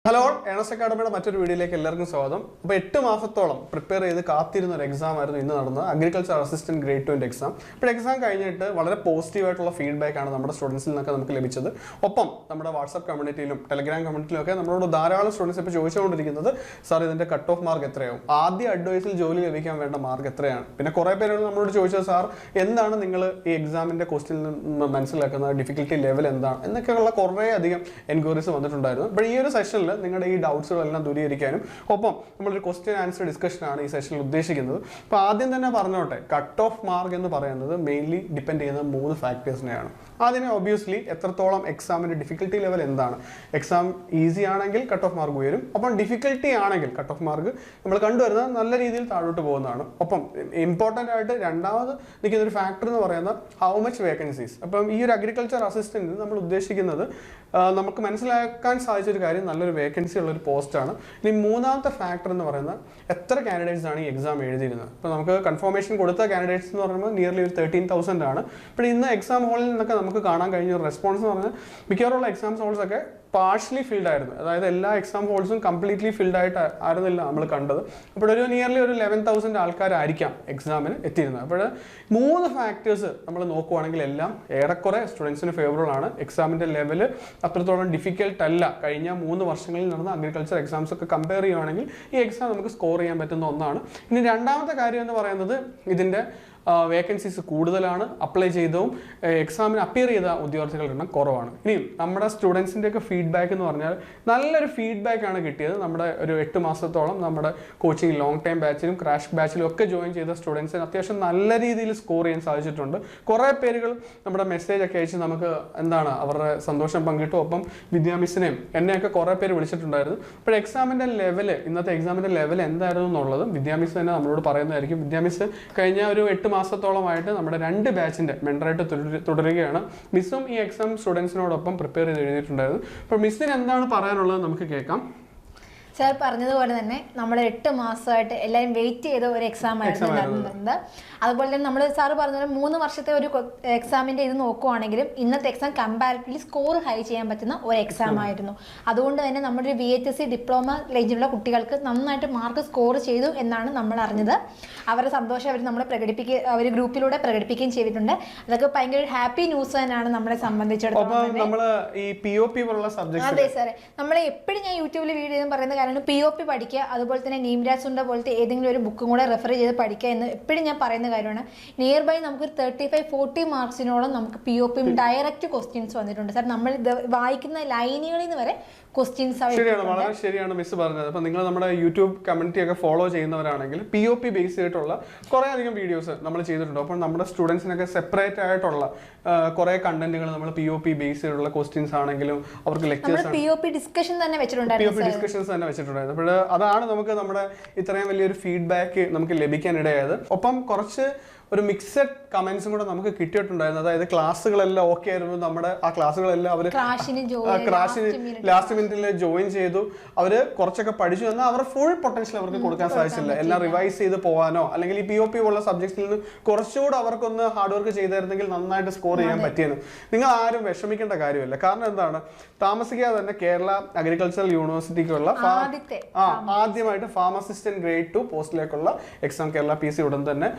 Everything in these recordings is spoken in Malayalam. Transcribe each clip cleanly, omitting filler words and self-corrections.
ഹലോ ഏണസ് അക്കാഡമിയുടെ മറ്റൊരു വീഡിയോയിലേക്ക് എല്ലാവർക്കും സ്വാഗതം. അപ്പോൾ 8 മാസത്തോളം പ്രിപ്പയർ ചെയ്ത് കാത്തിരുന്ന ഒരു എക്സാം ആയിരുന്നു ഇന്ന് നടന്നത് അഗ്രികൾച്ചർ അസിസ്റ്റന്റ് ഗ്രേഡ് 2 എക്സാം. ഇപ്പോൾ എക്സാം കഴിഞ്ഞിട്ട് വളരെ പോസിറ്റീവായിട്ടുള്ള ഫീഡ്ബാക്ക് ആണ് നമ്മുടെ സ്റ്റുഡൻസിൽ നിന്നൊക്കെ നമുക്ക് ലഭിച്ചത്. ഒപ്പം നമ്മുടെ വാട്സ്ആപ്പ് കമ്മ്യൂണിറ്റിയിലും ടെലഗ്രാം കമ്മ്യൂണിറ്റിയിലും ഒക്കെ നമ്മളോട് ധാരാളം സ്റ്റുഡൻസ് ഇപ്പോൾ ചോദിച്ചുകൊണ്ടിരിക്കുന്നത് സാർ ഇതിൻ്റെ കട്ട് ഓഫ് മാർക്ക് എത്രയാവും, ആദ്യ അഡ്വൈസിൽ ജോലി ലഭിക്കാൻ വേണ്ട മാർക്ക് എത്രയാണ്. പിന്നെ കുറേ പേരോട് നമ്മളോട് ചോദിച്ചത് സാർ എന്താണ് നിങ്ങൾ ഈ എക്സാമിൻ്റെ ക്വസ്റ്റ്യനിൽ നിന്ന് മനസ്സിലാക്കുന്നത്, ഡിഫിക്കൽട്ടി ലെവൽ എന്താണ് എന്നൊക്കെയുള്ള കുറേ അധികം എൻക്വയറീസ് വന്നിട്ടുണ്ടായിരുന്നു. അപ്പോൾ ഈ ഒരു സെഷനിൽ നിങ്ങളുടെ ഈ ഡൗട്ട്സുകളെല്ലാം ദൂരീകരിക്കാനും ഒപ്പം നമ്മളൊരു ക്വസ്റ്റ്യൻ ആൻസർ ഡിസ്കഷനാണ് ഈ സെഷനിൽ ഉദ്ദേശിക്കുന്നത്. അപ്പോൾ ആദ്യം തന്നെ പറഞ്ഞോട്ടെ, കട്ട് ഓഫ് മാർക്ക് എന്ന് പറയുന്നത് മെയിൻലി ഡിപ്പെൻഡ് ചെയ്യുന്ന 3 ഫാക്ടേഴ്സിനെയാണ്. ആദ്യമേ ഒബ്വിയസ്ലി എത്രത്തോളം എക്സാമിൻ്റെ ഡിഫിക്കൽട്ടി ലെവൽ എന്താണ്. എക്സാം ഈസി ആണെങ്കിൽ കട്ട് ഓഫ് മാർക്ക് ഉയരും, ഒപ്പം ഡിഫിക്കൽട്ടി ആണെങ്കിൽ കട്ട് ഓഫ് മാർക്ക് നമ്മൾ കണ്ടുവരുന്നത് നല്ല രീതിയിൽ താഴോട്ട് പോകുന്നതാണ്. ഒപ്പം ഇമ്പോർട്ടൻ്റ് ആയിട്ട് രണ്ടാമത് നിൽക്കുന്ന ഒരു ഫാക്ടർ എന്ന് പറയുന്നത് ഹൗ മച്ച് വേക്കൻസീസ്. അപ്പം ഈ ഒരു അഗ്രികൾച്ചർ അസിസ്റ്റൻറ്റ് നമ്മൾ ഉദ്ദേശിക്കുന്നത് നമുക്ക് മനസ്സിലാക്കാൻ സാധിച്ചൊരു കാര്യം നല്ലൊരു വേക്കൻസി ഉള്ളൊരു പോസ്റ്റാണ്. ഇനി മൂന്നാമത്തെ ഫാക്ടർ എന്ന് പറയുന്നത് എത്ര കാൻഡിഡേറ്റ്സ് ആണ് ഈ എക്സാം എഴുതിയിരുന്നത്. ഇപ്പോൾ നമുക്ക് കൺഫർമേഷൻ കൊടുത്ത കാൻഡിഡേറ്റ്സ് എന്ന് പറയുമ്പോൾ നിയർലി ഒരു 13,000 ആണ്. ഇപ്പോൾ ഇന്ന് എക്സാം ഹോളിൽ നിന്നൊക്കെ നമുക്ക് കാണാൻ കഴിഞ്ഞ ഒരു റെസ്പോൺസ് എന്ന് പറഞ്ഞാൽ മിക്കവാറുള്ള എക്സാം ഹോൾസൊക്കെ പാർഷ്യലി ഫിൽഡ് ആയിരുന്നു. അതായത് എല്ലാ എക്സാം ഹോൾസും കംപ്ലീറ്റ്ലി ഫിൽഡ് ആയിട്ട് ആയിരുന്നില്ല നമ്മൾ കണ്ടത്. അപ്പോൾ ഒരു നിയർലി ഒരു 11,000 ആൾക്കാരായിരിക്കാം എക്സാമിന് എത്തിയിരുന്നത്. അപ്പോൾ 3 ഫാക്ടേഴ്സ് നമ്മൾ നോക്കുവാണെങ്കിൽ എല്ലാം ഏറെക്കുറെ സ്റ്റുഡൻസിന് ഫേവറബിൾ ആണ്. എക്സാമിൻ്റെ ലെവല് അത്രത്തോളം ഡിഫിക്കൽട്ട് അല്ല. കഴിഞ്ഞ 3 വർഷങ്ങളിൽ നടന്ന അഗ്രികൾച്ചർ എക്സാംസ് ഒക്കെ കമ്പയർ ചെയ്യുവാണെങ്കിൽ ഈ എക്സാം നമുക്ക് സ്കോർ ചെയ്യാൻ പറ്റുന്ന ഒന്നാണ്. ഇനി രണ്ടാമത്തെ കാര്യം എന്ന് പറയുന്നത് ഇതിൻ്റെ വേക്കൻസീസ് കൂടുതലാണ്, അപ്ലൈ ചെയ്തതും എക്സാമിന് അപ്പിയർ ചെയ്ത ഉദ്യോഗാർത്ഥികളുടെ എണ്ണം കുറവാണ്. ഇനിയും നമ്മുടെ സ്റ്റുഡൻസിൻ്റെയൊക്കെ ഫീഡ്ബാക്ക് എന്ന് പറഞ്ഞാൽ നല്ലൊരു ഫീഡ്ബാക്കാണ് കിട്ടിയത്. നമ്മുടെ ഒരു 8 മാസത്തോളം നമ്മുടെ കോച്ചിങ് ലോങ് ടൈം ബാച്ചിലും ക്രാഷ് ബാച്ചിലും ഒക്കെ ജോയിൻ ചെയ്ത സ്റ്റുഡൻസിന് അത്യാവശ്യം നല്ല രീതിയിൽ സ്കോർ ചെയ്യാൻ സാധിച്ചിട്ടുണ്ട്. കുറേ പേരുകൾ നമ്മുടെ മെസ്സേജ് ഒക്കെ അയച്ച് നമുക്ക് അവരുടെ സന്തോഷം പങ്കിട്ടു. ഒപ്പം വിദ്യാമിസിനെയും എന്നെയൊക്കെ കുറേ പേര് വിളിച്ചിട്ടുണ്ടായിരുന്നു. ഇപ്പോൾ എക്സാമിൻ്റെ ലെവല്, ഇന്നത്തെ എക്സാമിൻ്റെ ലെവൽ എന്തായിരുന്നു എന്നുള്ളത് വിദ്യാമിസ് തന്നെ നമ്മളോട് പറയുന്നതായിരിക്കും. വിദ്യാമിസ് കഴിഞ്ഞ ഒരു 8 മാസത്തോളമായിട്ട് നമ്മുടെ 2 ബാച്ചിൻ്റെ മെൻറ്ററായിട്ട് തുടരുകയാണ്. മിസ്സും ഈ എക്സാം സ്റ്റുഡൻസിനോടൊപ്പം പ്രിപ്പയർ ചെയ്ത് എഴുതിയിട്ടുണ്ടായിരുന്നു. അപ്പോൾ മിസ്സിന് എന്താണ് പറയാനുള്ളത് നമുക്ക് കേൾക്കാം. സാർ പറഞ്ഞതുപോലെ തന്നെ നമ്മൾ 8 മാസമായിട്ട് എല്ലാവരും വെയിറ്റ് ചെയ്ത ഒരു എക്സാം ആയിരുന്നു നടന്നത്. അതുപോലെ തന്നെ നമ്മൾ സാറ് പറഞ്ഞ 3 വർഷത്തെ ഒരു എക്സാമിൻ്റെ ഇത് നോക്കുവാണെങ്കിലും ഇന്നത്തെ എക്സാം കമ്പാരിറ്റീവ്ലി സ്കോർ ഹൈ ചെയ്യാൻ പറ്റുന്ന ഒരു എക്സാം ആയിരുന്നു. അതുകൊണ്ട് തന്നെ നമ്മുടെ ഒരു VHSC ഡിപ്ലോമ റേഞ്ചിലുള്ള കുട്ടികൾക്ക് നന്നായിട്ട് മാർക്ക് സ്കോർ ചെയ്തു എന്നാണ് നമ്മൾ അറിഞ്ഞത്. അവരുടെ സന്തോഷം അവർ ഗ്രൂപ്പിലൂടെ പ്രകടിപ്പിക്കുകയും ചെയ്തിട്ടുണ്ട്. അതൊക്കെ ഭയങ്കര ഹാപ്പി ന്യൂസ് തന്നെയാണ് നമ്മളെ സംബന്ധിച്ചിടത്തോളം. അതെ സാറേ, നമ്മൾ എപ്പോഴും ഞാൻ യൂട്യൂബിൽ വീഡിയോ പറയുന്ന POP പഠിക്കുക, അതുപോലെ തന്നെ നീംരാജ് സുണ്ട പോലത്തെ ഏതെങ്കിലും ഒരു ബുക്കും കൂടെ റെഫർ ചെയ്ത് പഠിക്കുക എന്ന് എപ്പോഴും ഞാൻ പറയുന്ന കാര്യമാണ്. നിയർ ബൈ നമുക്ക് 35-40 മാർക്സിനോളം നമുക്ക് POPയും ഡയറക്റ്റ് ക്വസ്റ്റ്യൻസ് വന്നിട്ടുണ്ട് സാർ. നമ്മൾ വായിക്കുന്ന ലൈനുകളിൽ നിന്ന് വരെ ക്വസ്റ്റ്യൻസ്. ശരിയാണ്, വളരെ ശരിയാണ് മിസ് പറഞ്ഞത്. അപ്പം നിങ്ങൾ നമ്മുടെ യൂട്യൂബ് കമ്മ്യൂണിറ്റി ഒക്കെ ഫോളോ ചെയ്യുന്നവരാണെങ്കിൽ POP ബേസ് ചെയ്തിട്ടുള്ള കുറേ അധികം വീഡിയോസ് നമ്മൾ ചെയ്തിട്ടുണ്ട്. അപ്പോൾ നമ്മുടെ സ്റ്റുഡൻസിനൊക്കെ സെപ്പറേറ്റ് ആയിട്ടുള്ള കുറേ കണ്ടന്റുകൾ നമ്മൾ POP ബേസ് ചെയ്തിട്ടുള്ള ക്വസ്റ്റ്യൻസ് ആണെങ്കിലും അവർക്ക് ലെക്ചേഴ്സ് POP ഡിസ്കഷൻസ് തന്നെ വെച്ചിട്ടുണ്ടായിരുന്നു. അപ്പോൾ അതാണ് നമുക്ക് നമ്മുടെ ഇത്രയും വലിയൊരു ഫീഡ്ബാക്ക് നമുക്ക് ലഭിക്കാനിടയായത്. ഒപ്പം കുറച്ച് ഒരു മിക്സഡ് കമന്റ്സും കൂടെ നമുക്ക് കിട്ടിയിട്ടുണ്ടായിരുന്നു. അതായത് ക്ലാസ്സുകളെല്ലാം ഓക്കെ ആയിരുന്നു, നമ്മുടെ ആ ക്ലാസ്സുകളെല്ലാം അവർ ക്രാഷിന് ലാസ്റ്റ് മിനിറ്റിൽ ജോയിൻ ചെയ്തു, അവർ കുറച്ചൊക്കെ പഠിച്ചു എന്നാൽ അവരുടെ ഫുൾ പൊട്ടൻഷ്യൽ അവർക്ക് കൊടുക്കാൻ സാധിച്ചില്ല. എല്ലാം റിവൈസ് ചെയ്ത് പോകാനോ അല്ലെങ്കിൽ ഈ POP ഉള്ള സബ്ജക്ട്സിൽ നിന്ന് കുറച്ചുകൂടെ അവർക്കൊന്ന് ഹാർഡ് വർക്ക് ചെയ്തായിരുന്നെങ്കിൽ നന്നായിട്ട് സ്കോർ ചെയ്യാൻ പറ്റിയെന്ന്. നിങ്ങൾ ആരും വിഷമിക്കേണ്ട കാര്യമില്ല. കാരണം എന്താണ്, താമസിക്കാതെ തന്നെ കേരള അഗ്രികൾച്ചറൽ യൂണിവേഴ്സിറ്റിക്കുള്ള ആദ്യമായിട്ട് ഫാർമസിസ്റ്റന്റ് ഗ്രേഡ് 2 പോസ്റ്റിലേക്കുള്ള എക്സാം കേരള PC ഉടൻ തന്നെ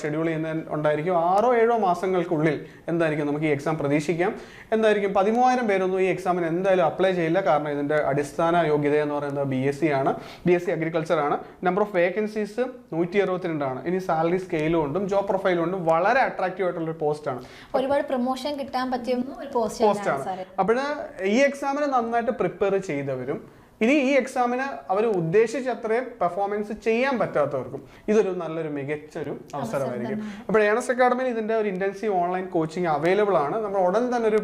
ഷെഡ്യൂൾ ഉണ്ടായിരിക്കും. 6-7 മാസങ്ങൾക്കുള്ളിൽ എന്തായിരിക്കും നമുക്ക് ഈ എക്സാം പ്രതീക്ഷിക്കാം. 13,000 പേരൊന്നും ഈ എക്സാമിന് എന്തായാലും അപ്ലൈ ചെയ്യില്ല. കാരണം ഇതിന്റെ അടിസ്ഥാന യോഗ്യത എന്ന് പറയുന്നത് BSc ആണ്, BSc അഗ്രികൾച്ചർ ആണ്. നമ്പർ ഓഫ് വേക്കൻസീസ് 162 ആണ്. ഇനി സാലറി സ്കെയിലും ഉണ്ടും ജോബ് പ്രൊഫൈലും ഉണ്ടും വളരെ അട്രാക്റ്റീവ് ആയിട്ടുള്ള ഒരു പോസ്റ്റ് ആണ്, ഒരുപാട് പ്രൊമോഷൻ കിട്ടാൻ പറ്റിയ ഒരു പോസ്റ്റ് ആണ്. അപ്പോൾ ഈ എക്സാമിന് നന്നായിട്ട് പ്രിപ്പയർ ചെയ്തവരും ഇനി ഈ എക്സാമിന് അവർ ഉദ്ദേശിച്ചത്രയും പെർഫോമൻസ് ചെയ്യാൻ പറ്റാത്തവർക്കും ഇതൊരു നല്ലൊരു മികച്ചൊരു അവസരമായിരിക്കും. അപ്പോൾ ഏണസ് അക്കാഡമിയിൽ ഇതിൻ്റെ ഒരു ഇൻറ്റൻസീവ് ഓൺലൈൻ കോച്ചിങ് അവൈലബിൾ ആണ്. നമ്മൾ ഉടൻ തന്നെ ഒരു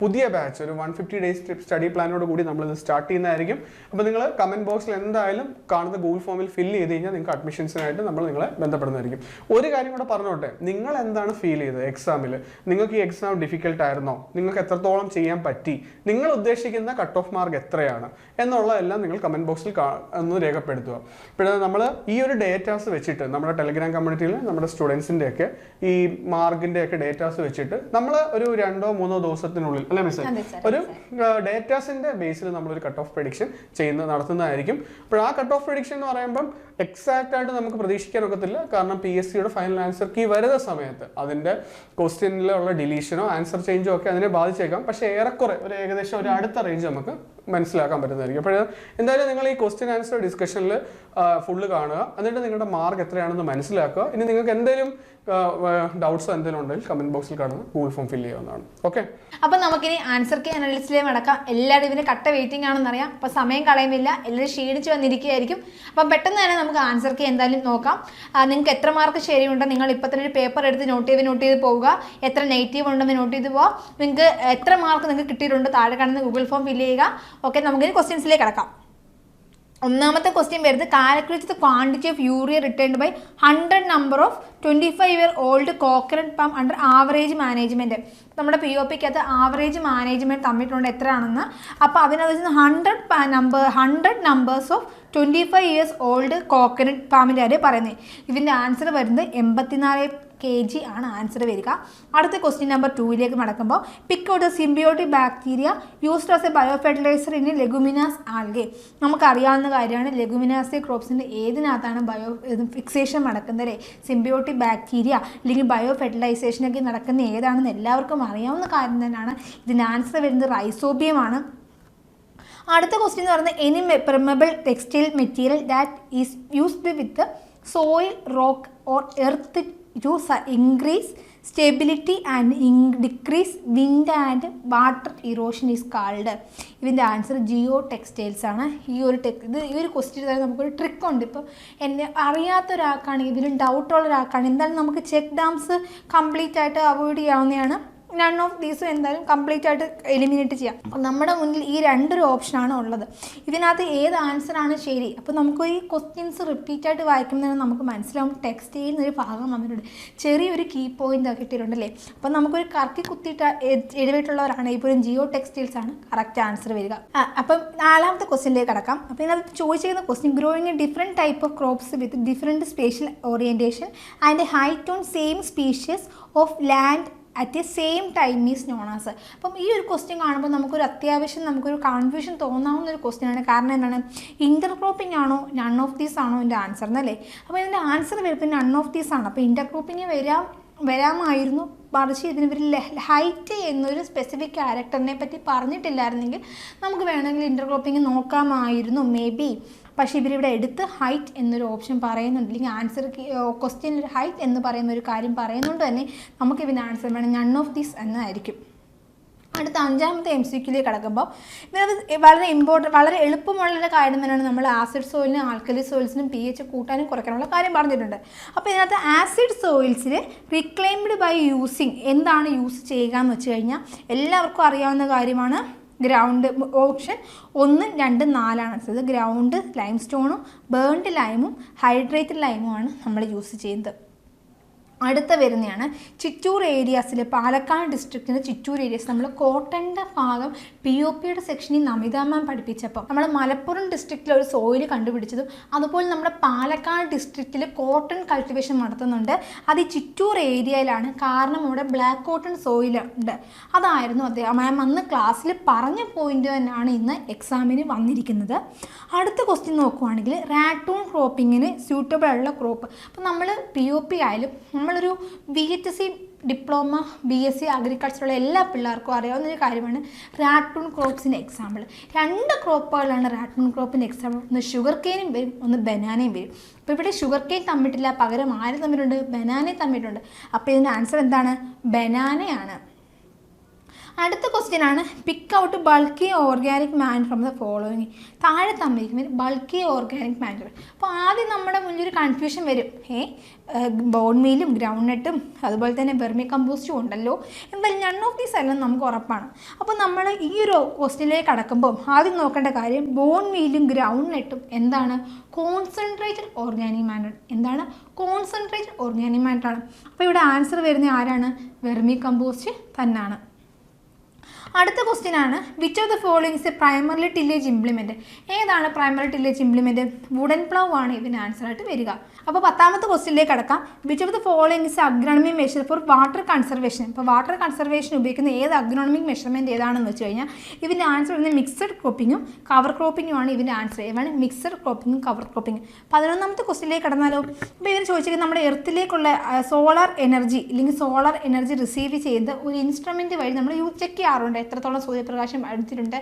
പുതിയ ബാച്ച്, ഒരു 150 ഡേയ്സ് സ്റ്റഡി പ്ലാനോട് കൂടി നമ്മളിത് സ്റ്റാർട്ട് ചെയ്യുന്നതായിരിക്കും. അപ്പോൾ നിങ്ങൾ കമൻറ്റ് ബോക്സിൽ എന്തായാലും കാണുന്ന ഗൂഗിൾ ഫോമിൽ ഫില്ല് ചെയ്ത് കഴിഞ്ഞാൽ നിങ്ങൾക്ക് അഡ്മിഷൻസിനായിട്ട് നമ്മൾ നിങ്ങളെ ബന്ധപ്പെടുന്നതായിരിക്കും. ഒരു കാര്യം കൂടെ പറഞ്ഞോട്ടെ, നിങ്ങൾ എന്താണ് ഫീൽ ചെയ്തത് എക്സാമിൽ? നിങ്ങൾക്ക് ഈ എക്സാം ഡിഫിക്കൽട്ട് ആയിരുന്നോ? നിങ്ങൾക്ക് എത്രത്തോളം ചെയ്യാൻ പറ്റി? നിങ്ങൾ ഉദ്ദേശിക്കുന്ന കട്ട് ഓഫ് മാർക്ക് എത്രയാണ് എന്നുള്ളതെല്ലാം നിങ്ങൾ കമൻറ്റ് ബോക്സിൽ ഒന്ന് രേഖപ്പെടുത്തുക. ഇപ്പോൾ നമ്മൾ ഈ ഒരു ഡേറ്റാസ് വെച്ചിട്ട് നമ്മുടെ ടെലഗ്രാം കമ്മ്യൂണിറ്റിയിൽ നമ്മുടെ സ്റ്റുഡൻസിൻ്റെയൊക്കെ ഈ മാർക്കിൻ്റെയൊക്കെ ഡേറ്റാസ് വെച്ചിട്ട് നമ്മൾ ഒരു 2-3 ദിവസത്തിനുള്ളിൽ അല്ലെ മിസ്? ഒരു ഡേറ്റാസിന്റെ ബേസിൽ നമ്മളൊരു കട്ട് ഓഫ് പ്രഡിക്ഷൻ നടത്തുന്നതായിരിക്കും. അപ്പോൾ ആ കട്ട് ഓഫ് പ്രഡിക്ഷൻ എന്ന് പറയുമ്പം എക്സാക്റ്റ് ആയിട്ട് നമുക്ക് പ്രതീക്ഷിക്കാൻ ഒക്കത്തില്ല. കാരണം PSCയുടെ ഫൈനൽ ആൻസർ കീ വരുന്ന സമയത്ത് അതിന്റെ ക്വസ്റ്റ്യനിലുള്ള ഡിലീഷനോ ആൻസർ ചേഞ്ചോ ഒക്കെ അതിനെ ബാധിച്ചേക്കാം. പക്ഷേ ഏറെക്കുറെ ഏകദേശം ഒരു അടുത്ത റേഞ്ച് നമുക്ക് മനസ്സിലാക്കാൻ പറ്റുന്നതായിരിക്കും. അപ്പോൾ എന്തായാലും നിങ്ങൾ ഈ ക്വസ്റ്റ്യൻ ആൻസർ ഡിസ്കഷനിൽ ഫുള്ള് കാണുക, എന്നിട്ട് നിങ്ങളുടെ മാർക്ക് എത്രയാണെന്ന് മനസ്സിലാക്കുക. ഇനി നിങ്ങൾക്ക് എന്തെങ്കിലും ഡൗട്ട്സോ എന്തെങ്കിലും ഉണ്ടെങ്കിൽ കമന്റ് ബോക്സിൽ കാണുന്ന ഗൂഗിൾ ഫോം ഫില്ല് ചെയ്യാവുന്നതാണ്. ഓക്കെ, അപ്പൊ നമുക്കിനി ആൻസർ കീ അനാലിസിലേക്ക് നടക്കാം. എല്ലാവരും ഇതിന് കട്ട വെയിറ്റിംഗ് ആണെന്ന് അറിയാം. അപ്പൊ സമയം കളയുന്നില്ല, എല്ലാവരും ക്ഷീണിച്ച് വന്നിരിക്കുകയായിരിക്കും. അപ്പം പെട്ടെന്ന് തന്നെ നമുക്ക് ആൻസർ കീ എന്തായാലും നോക്കാം. നിങ്ങൾക്ക് എത്ര മാർക്ക് ശരിയുണ്ട്, നിങ്ങൾ ഇപ്പം തന്നെ ഒരു പേപ്പർ എടുത്ത് നോട്ട് ചെയ്ത് പോവുക. എത്ര നെഗറ്റീവ് ഉണ്ടെന്ന് നോട്ട് ചെയ്ത് പോവുക. നിങ്ങൾക്ക് എത്ര മാർക്ക് നിങ്ങൾക്ക് കിട്ടിയിട്ടുണ്ട് താഴെ കാണുന്ന ഗൂഗിൾ ഫോം ഫില്ല് ചെയ്യുക. ഓക്കെ, നമുക്കിനി ക്വസ്റ്റ്യൻസിലേക്ക് കിടക്കാം. ഒന്നാമത്തെ ക്വസ്റ്റ്യൻ വരുന്നത് calculate the quantity of urea returned by 100 number of 25-year-old coconut palm under average management. നമ്മുടെ POPക്കകത്ത് ആവറേജ് മാനേജ്മെൻറ്റ് തമ്മിട്ടുണ്ട് എത്രയാണെന്ന്. അപ്പോൾ അതിനകത്ത് 100 numbers of 25 years old coconut പാമിൻ്റെ കാര്യം പറയുന്നത്. ഇതിൻ്റെ ആൻസർ വരുന്നത് 84 kg ആണ് ആൻസർ വരിക. അടുത്ത ക്വസ്റ്റ്യൻ നമ്പർ 2ലേക്ക് നടക്കുമ്പോൾ pick out the symbiotic bacteria used as a bio fertilizer in leguminous algae. നമുക്കറിയാവുന്ന കാര്യമാണ് ലെഗുമിനാസി ക്രോപ്സിൻ്റെ ഏതിനകത്താണ് ഫിക്സേഷൻ നടക്കുന്നത് അല്ലേ? സിംബിയോട്ടിക് ബാക്ടീരിയ അല്ലെങ്കിൽ ബയോ ഫെർട്ടിലൈസേഷനൊക്കെ നടക്കുന്ന ഏതാണെന്ന് എല്ലാവർക്കും അറിയാവുന്ന കാര്യം തന്നെയാണ്. ഇതിൻ്റെ ആൻസർ വരുന്നത് റൈസോബിയമാണ്. അടുത്ത ക്വസ്റ്റ്യൻ എന്ന് പറയുന്നത് any permeable textile material that is used with soil rock or earth to increase stability and decrease wind and water erosion is called. ഇതിൻ്റെ ആൻസർ ജിയോ ടെക്സ്റ്റൈൽസ് ആണ്. ഈ ഒരു ക്വസ്റ്റ്യൻ തന്നെ നമുക്കൊരു ട്രിക്ക് ഉണ്ട്. ഇപ്പോൾ എന്നെ അറിയാത്ത ഒരാൾക്കാണെങ്കിൽ ഇതിലും ഡൗട്ടുള്ള ഒരാൾക്കാണെങ്കിൽ എന്തായാലും നമുക്ക് ചെക്ക് ഡാംസ് കംപ്ലീറ്റ് ആയിട്ട് അവോയ്ഡ് ചെയ്യാവുന്നതാണ്. നൺ ഓഫ് ദീസും എന്തായാലും കംപ്ലീറ്റ് ആയിട്ട് എലിമിനേറ്റ് ചെയ്യാം. അപ്പം നമ്മുടെ മുന്നിൽ ഈ രണ്ടൊരു ഓപ്ഷനാണ് ഉള്ളത്. ഇതിനകത്ത് ഏത് ആൻസറാണ് ശരി? അപ്പോൾ നമുക്ക് ഈ ക്വസ്റ്റ്യൻസ് റിപ്പീറ്റായിട്ട് വായിക്കുമ്പോൾ നമുക്ക് മനസ്സിലാവും ടെക്സ്റ്റൈൽ എന്നൊരു ഭാഗം വന്നിട്ടുണ്ട്. ചെറിയൊരു കീ പോയിൻ്റ് ഒക്കെ ഇട്ടിട്ടുണ്ടല്ലേ. അപ്പം നമുക്കൊരു കറക്കി കുത്തിയിട്ട് എഴുതിയിട്ടുള്ളവരാണ് ഇപ്പോഴും ജിയോ ടെക്സ്റ്റൈൽസ് ആണ് കറക്റ്റ് ആൻസർ വരിക. അപ്പം 4ാമത്തെ ക്വസ്റ്റ്യനിലേക്ക് കടക്കാം. അപ്പോൾ ഇതിനകത്ത് ചോദിച്ചിരിക്കുന്ന question growing a different type of crops with different spatial orientation and height on same species of land at a same time is known as. അപ്പം ഈ ഒരു ക്വസ്റ്റ്യൻ കാണുമ്പോൾ നമുക്കൊരു അത്യാവശ്യം നമുക്കൊരു കൺഫ്യൂഷൻ തോന്നാവുന്ന ഒരു ക്വസ്റ്റ്യനാണ്. കാരണം എന്താണ്, ഇൻ്റർക്രോപ്പിംഗ് ആണോ നൺ ഓഫ് ദീസ് ആണോ എൻ്റെ ആൻസർ എന്നല്ലേ? അപ്പോൾ ഇതിൻ്റെ ആൻസർ വരുമ്പോൾ നൺ ഓഫ് ദീസ് ആണ്. അപ്പോൾ ഇൻ്റർക്രോപ്പിംഗ് വരാമായിരുന്നു. മറിച്ച് ഇതിന് ഇവർ ഹൈറ്റ് എന്നൊരു സ്പെസിഫിക് ക്യാരക്ടറിനെ പറ്റി പറഞ്ഞിട്ടില്ലായിരുന്നെങ്കിൽ നമുക്ക് വേണമെങ്കിൽ ഇൻ്റർക്രോപ്പിംഗ് നോക്കാമായിരുന്നു മേ ബി. പക്ഷേ ഇവരിവിടെ എടുത്ത് ഹൈറ്റ് എന്നൊരു ഓപ്ഷൻ പറയുന്നുണ്ട്, അല്ലെങ്കിൽ ആൻസർ ക്വസ്റ്റ്യനിൽ ഒരു ഹൈറ്റ് എന്ന് പറയുന്ന ഒരു കാര്യം പറയുന്നുണ്ട് തന്നെ നമുക്ക് ഇതിൻ്റെ ആൻസർ വേണം നൺ ഓഫ് ദീസ് എന്നായിരിക്കും. അടുത്ത 5ാമത്തെ MCQലേക്ക് കടക്കുമ്പോൾ ഇതിനകത്ത് വളരെ എളുപ്പമുള്ള കാര്യം തന്നെയാണ്. നമ്മൾ ആസിഡ് സോയിലിനും ആൽക്കലി സോയിൽസിനും pH കൂട്ടാനും കുറയ്ക്കാനുള്ള കാര്യം പറഞ്ഞിട്ടുണ്ട്. അപ്പോൾ ഇതിനകത്ത് ആസിഡ് സോയിൽസിൽ റിക്ലെയിംഡ് ബൈ യൂസിങ് എന്താണ് യൂസ് ചെയ്യുക എന്ന് വെച്ച് കഴിഞ്ഞാൽ എല്ലാവർക്കും അറിയാവുന്ന കാര്യമാണ്. ഗ്രൗണ്ട് ഓപ്ഷൻ 1, 2, 4 ആണ്. അത് ഗ്രൗണ്ട് ലൈം സ്റ്റോണും ബേൺഡ് ലൈമും ഹൈഡ്രേറ്റഡ് ലൈമുമാണ് നമ്മൾ യൂസ് ചെയ്യുന്നത്. അടുത്ത വരുന്നതാണ് ചിറ്റൂർ ഏരിയാസിൽ, പാലക്കാട് ഡിസ്ട്രിക്റ്റിൻ്റെ ചിറ്റൂർ ഏരിയാസ് നമ്മൾ കോട്ടൻ്റെ ഭാഗം POPയുടെ സെക്ഷനിൽ നമിത മാം പഠിപ്പിച്ചപ്പോൾ നമ്മൾ മലപ്പുറം ഡിസ്ട്രിക്റ്റിൽ ഒരു സോയിൽ കണ്ടുപിടിച്ചതും അതുപോലെ നമ്മുടെ പാലക്കാട് ഡിസ്ട്രിക്റ്റിൽ കോട്ടൺ കൾട്ടിവേഷൻ നടത്തുന്നുണ്ട്. അത് ഈ ചിറ്റൂർ ഏരിയയിലാണ്. കാരണം ഇവിടെ ബ്ലാക്ക് കോട്ടൺ സോയിൽ ഉണ്ട്. അതായിരുന്നു അദ്ദേഹം മാം അന്ന് ക്ലാസ്സിൽ പറഞ്ഞ പോയിന്റ് തന്നെയാണ് ഇന്ന് എക്സാമിന് വന്നിരിക്കുന്നത്. അടുത്ത ക്വസ്റ്റ്യൻ നോക്കുവാണെങ്കിൽ റാറ്റൂൺ ക്രോപ്പിങ്ങിന് സ്യൂട്ടബിൾ ആയിട്ടുള്ള ക്രോപ്പ്. അപ്പോൾ നമ്മൾ POP ആയാലും നമ്മളൊരു VHSC ഡിപ്ലോമ BSc അഗ്രികൾച്ചറുള്ള എല്ലാ പിള്ളേർക്കും അറിയാവുന്ന ഒരു കാര്യമാണ് റാറ്റൂൺ ക്രോപ്സിൻ്റെ എക്സാമ്പിൾ. 2 ക്രോപ്പുകളാണ് റാറ്റൂൺ ക്രോപ്പിൻ്റെ എക്സാമ്പിൾ. ഒന്ന് ഷുഗർ കെയിനും വരും, ഒന്ന് ബനാനയും വരും. അപ്പോൾ ഇവിടെ ഷുഗർ കെയിൻ തമ്മിട്ടില്ല, പകരം ആര് തമ്മിലുണ്ട്? ബനാനയും തമ്മിട്ടുണ്ട്. അപ്പോൾ ഇതിൻ്റെ ആൻസർ എന്താണ്? ബനാനയാണ്. അടുത്ത ക്വസ്റ്റ്യൻ ആണ് pick out bulky organic man from the following. താഴെ തമ്മിരിക്കുന്നത് ബൾക്കി ഓർഗാനിക് മാൻഡർ. അപ്പോൾ ആദ്യം നമ്മുടെ മുന്നിൽ ഒരു കൺഫ്യൂഷൻ വരും. ബോൺ മീലും ഗ്രൗണ്ട് നട്ടും അതുപോലെ തന്നെ വെർമി കമ്പോസ്റ്റും ഉണ്ടല്ലോ, എന്തായാലും നൺ ഓഫ് ദീസ് എല്ലാം നമുക്ക് ഉറപ്പാണ്. അപ്പോൾ നമ്മൾ ഈ ഒരു ക്വസ്റ്റ്യനിലേക്ക് കടക്കുമ്പോൾ ആദ്യം നോക്കേണ്ട കാര്യം ബോൺ മീലും ഗ്രൗണ്ട് നട്ടും എന്താണ്? Concentrated organic matter. എന്താണ്? കോൺസെൻട്രേറ്റഡ് ഓർഗാനിക് മാറ്റർ ആണ്. അപ്പോൾ ഇവിടെ ആൻസർ വരുന്ന ആരാണ്? വെർമി കമ്പോസ്റ്റ് തന്നെയാണ്. അടുത്ത ക്വസ്റ്റ്യൻ ആണ് which of the following is a primary tillage implement. ഏതാണ് primary tillage implement? Wooden plough ആണ് ഇതിന് ആൻസർ ആയിട്ട് വരിക. അപ്പോൾ 10ാമത്തെ ക്വസ്റ്റ്യനിലേക്ക് കടക്കാം. Which of the following is agronomic measure for water conservation. ഇപ്പോൾ വാട്ടർ കൺസർവേഷൻ ഉപയോഗിക്കുന്ന ഏത് അഗ്രോണമിക് മെഷർമെന്റ് ഏതാണെന്ന് വെച്ച് കഴിഞ്ഞാൽ ഇതിൻ്റെ ആൻസർ വരുന്നത് മിക്സഡ് ക്രോപ്പിങ്ങും കവർ ക്രോപ്പിങ്ങും ആണ് ഇതിൻ്റെ ആൻസർ. ഏതാണ്? Mixed ക്രോപ്പിങ്ങും cover ക്രോപ്പിങ്ങും. 11ാമത്തെ ക്വസ്റ്റ്യനിലേക്ക് കടന്നാലോ. അപ്പോൾ ഇതിന് ചോദിച്ചിരിക്കുന്നത് നമ്മുടെ എർത്തിലേക്കുള്ള സോളാർ എനർജി അല്ലെങ്കിൽ സോളാർ എനർജി റിസീവ് ചെയ്ത് ഒരു ഇൻസ്ട്രുമെന്റ് വഴി നമ്മൾ ചെക്ക് ചെയ്യാറുണ്ട് എത്രത്തോളം സൂര്യപ്രകാശം അടുത്തിട്ടുണ്ട്.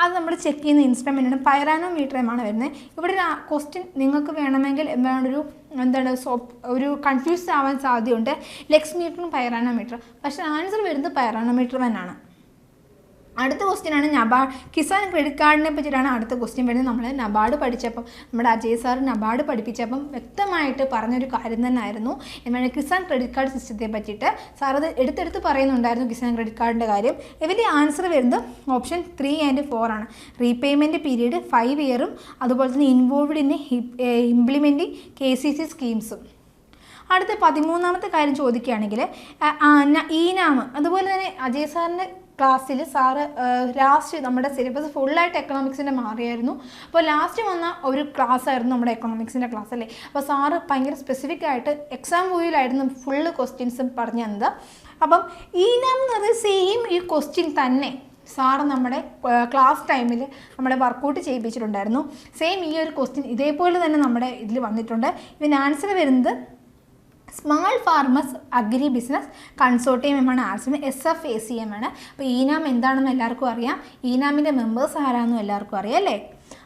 അത് നമ്മൾ ചെക്ക് ചെയ്യുന്ന ഇൻസ്ട്രുമെന്റാണ് പൈറാനോമീറ്ററുമാണ് വരുന്നത്. ഇവിടെ ഒരു ക്വസ്റ്റ്യൻ നിങ്ങൾക്ക് വേണമെങ്കിൽ ഒരു കൺഫ്യൂസ് ആവാൻ സാധ്യതയുണ്ട് ലെക്സ് മീറ്ററും പൈറാനോമീറ്ററും. പക്ഷേ ആൻസർ വരുന്നത് പൈറാനോമീറ്റർ തന്നെയാണ്. അടുത്ത ക്വസ്റ്റ്യൻ ആണ് നബാർഡ് കിസാൻ ക്രെഡിറ്റ് കാർഡിനെ പറ്റിയിട്ടാണ് അടുത്ത ക്വസ്റ്റ്യൻ വരുന്നത്. നമ്മൾ നബാർഡ് പഠിച്ചപ്പം നമ്മുടെ അജയ് സാർ നബാർഡ് പഠിപ്പിച്ചപ്പം വ്യക്തമായിട്ട് പറഞ്ഞൊരു കാര്യം തന്നെ ആയിരുന്നു എന്താണ് കിസാൻ ക്രെഡിറ്റ് കാർഡ് സിസ്റ്റത്തെ പറ്റിയിട്ട്. സാർ അത് എടുത്തെടുത്ത് പറയുന്നുണ്ടായിരുന്നു കിസാൻ ക്രെഡിറ്റ് കാർഡിൻ്റെ കാര്യം. ഇതിൻ്റെ ആൻസർ വരുന്നത് ഓപ്ഷൻ 3 and 4 ആണ്. റീപേയ്മെൻറ്റ് പീരീഡ് 5 ഇയറും അതുപോലെ തന്നെ ഇൻവോൾവ്ഡ് ഇൻ ഇംപ്ലിമെൻറ്റിംഗ് KCC സ്കീംസും. അടുത്ത 13ാമത്തെ കാര്യം ചോദിക്കുകയാണെങ്കിൽ ഈനാം. അതുപോലെ തന്നെ അജയ് സാറിൻ്റെ ക്ലാസ്സിൽ സാറ് ലാസ്റ്റ് നമ്മുടെ സിലബസ് ഫുള്ളായിട്ട് എക്കണോമിക്സിൻ്റെ മാറിയായിരുന്നു. അപ്പോൾ ലാസ്റ്റ് വന്ന ഒരു ക്ലാസ് ആയിരുന്നു നമ്മുടെ എക്കണോമിക്സിൻ്റെ ക്ലാസ് അല്ലേ. അപ്പോൾ സാറ് ഭയങ്കര സ്പെസിഫിക് ആയിട്ട് എക്സാം വ്യൂയിലായിരുന്നു ഫുള്ള് ക്വസ്റ്റ്യൻസ് പറഞ്ഞു തന്നത്. അപ്പം ഈനാം എന്ന് പറയുന്നത് സെയിം ഈ ക്വസ്റ്റ്യൻ തന്നെ സാറ് നമ്മുടെ ക്ലാസ് ടൈമിൽ നമ്മുടെ വർക്കൗട്ട് ചെയ്യിപ്പിച്ചിട്ടുണ്ടായിരുന്നു. സെയിം ഈ ഒരു ക്വസ്റ്റ്യൻ ഇതേപോലെ തന്നെ നമ്മുടെ ഇതിൽ വന്നിട്ടുണ്ട്. ഇതിന് ആൻസർ വരുന്നത് small farmers agri business consortium എന്നാണ് ആൻസർ. SFACM ആണ്. അപ്പോൾ ഈനാം എന്താണെന്ന് എല്ലാവർക്കും അറിയാം. ഈനാമിൻ്റെ മെമ്പേഴ്സ് ആരാണെന്നും എല്ലാവർക്കും അറിയാം അല്ലേ.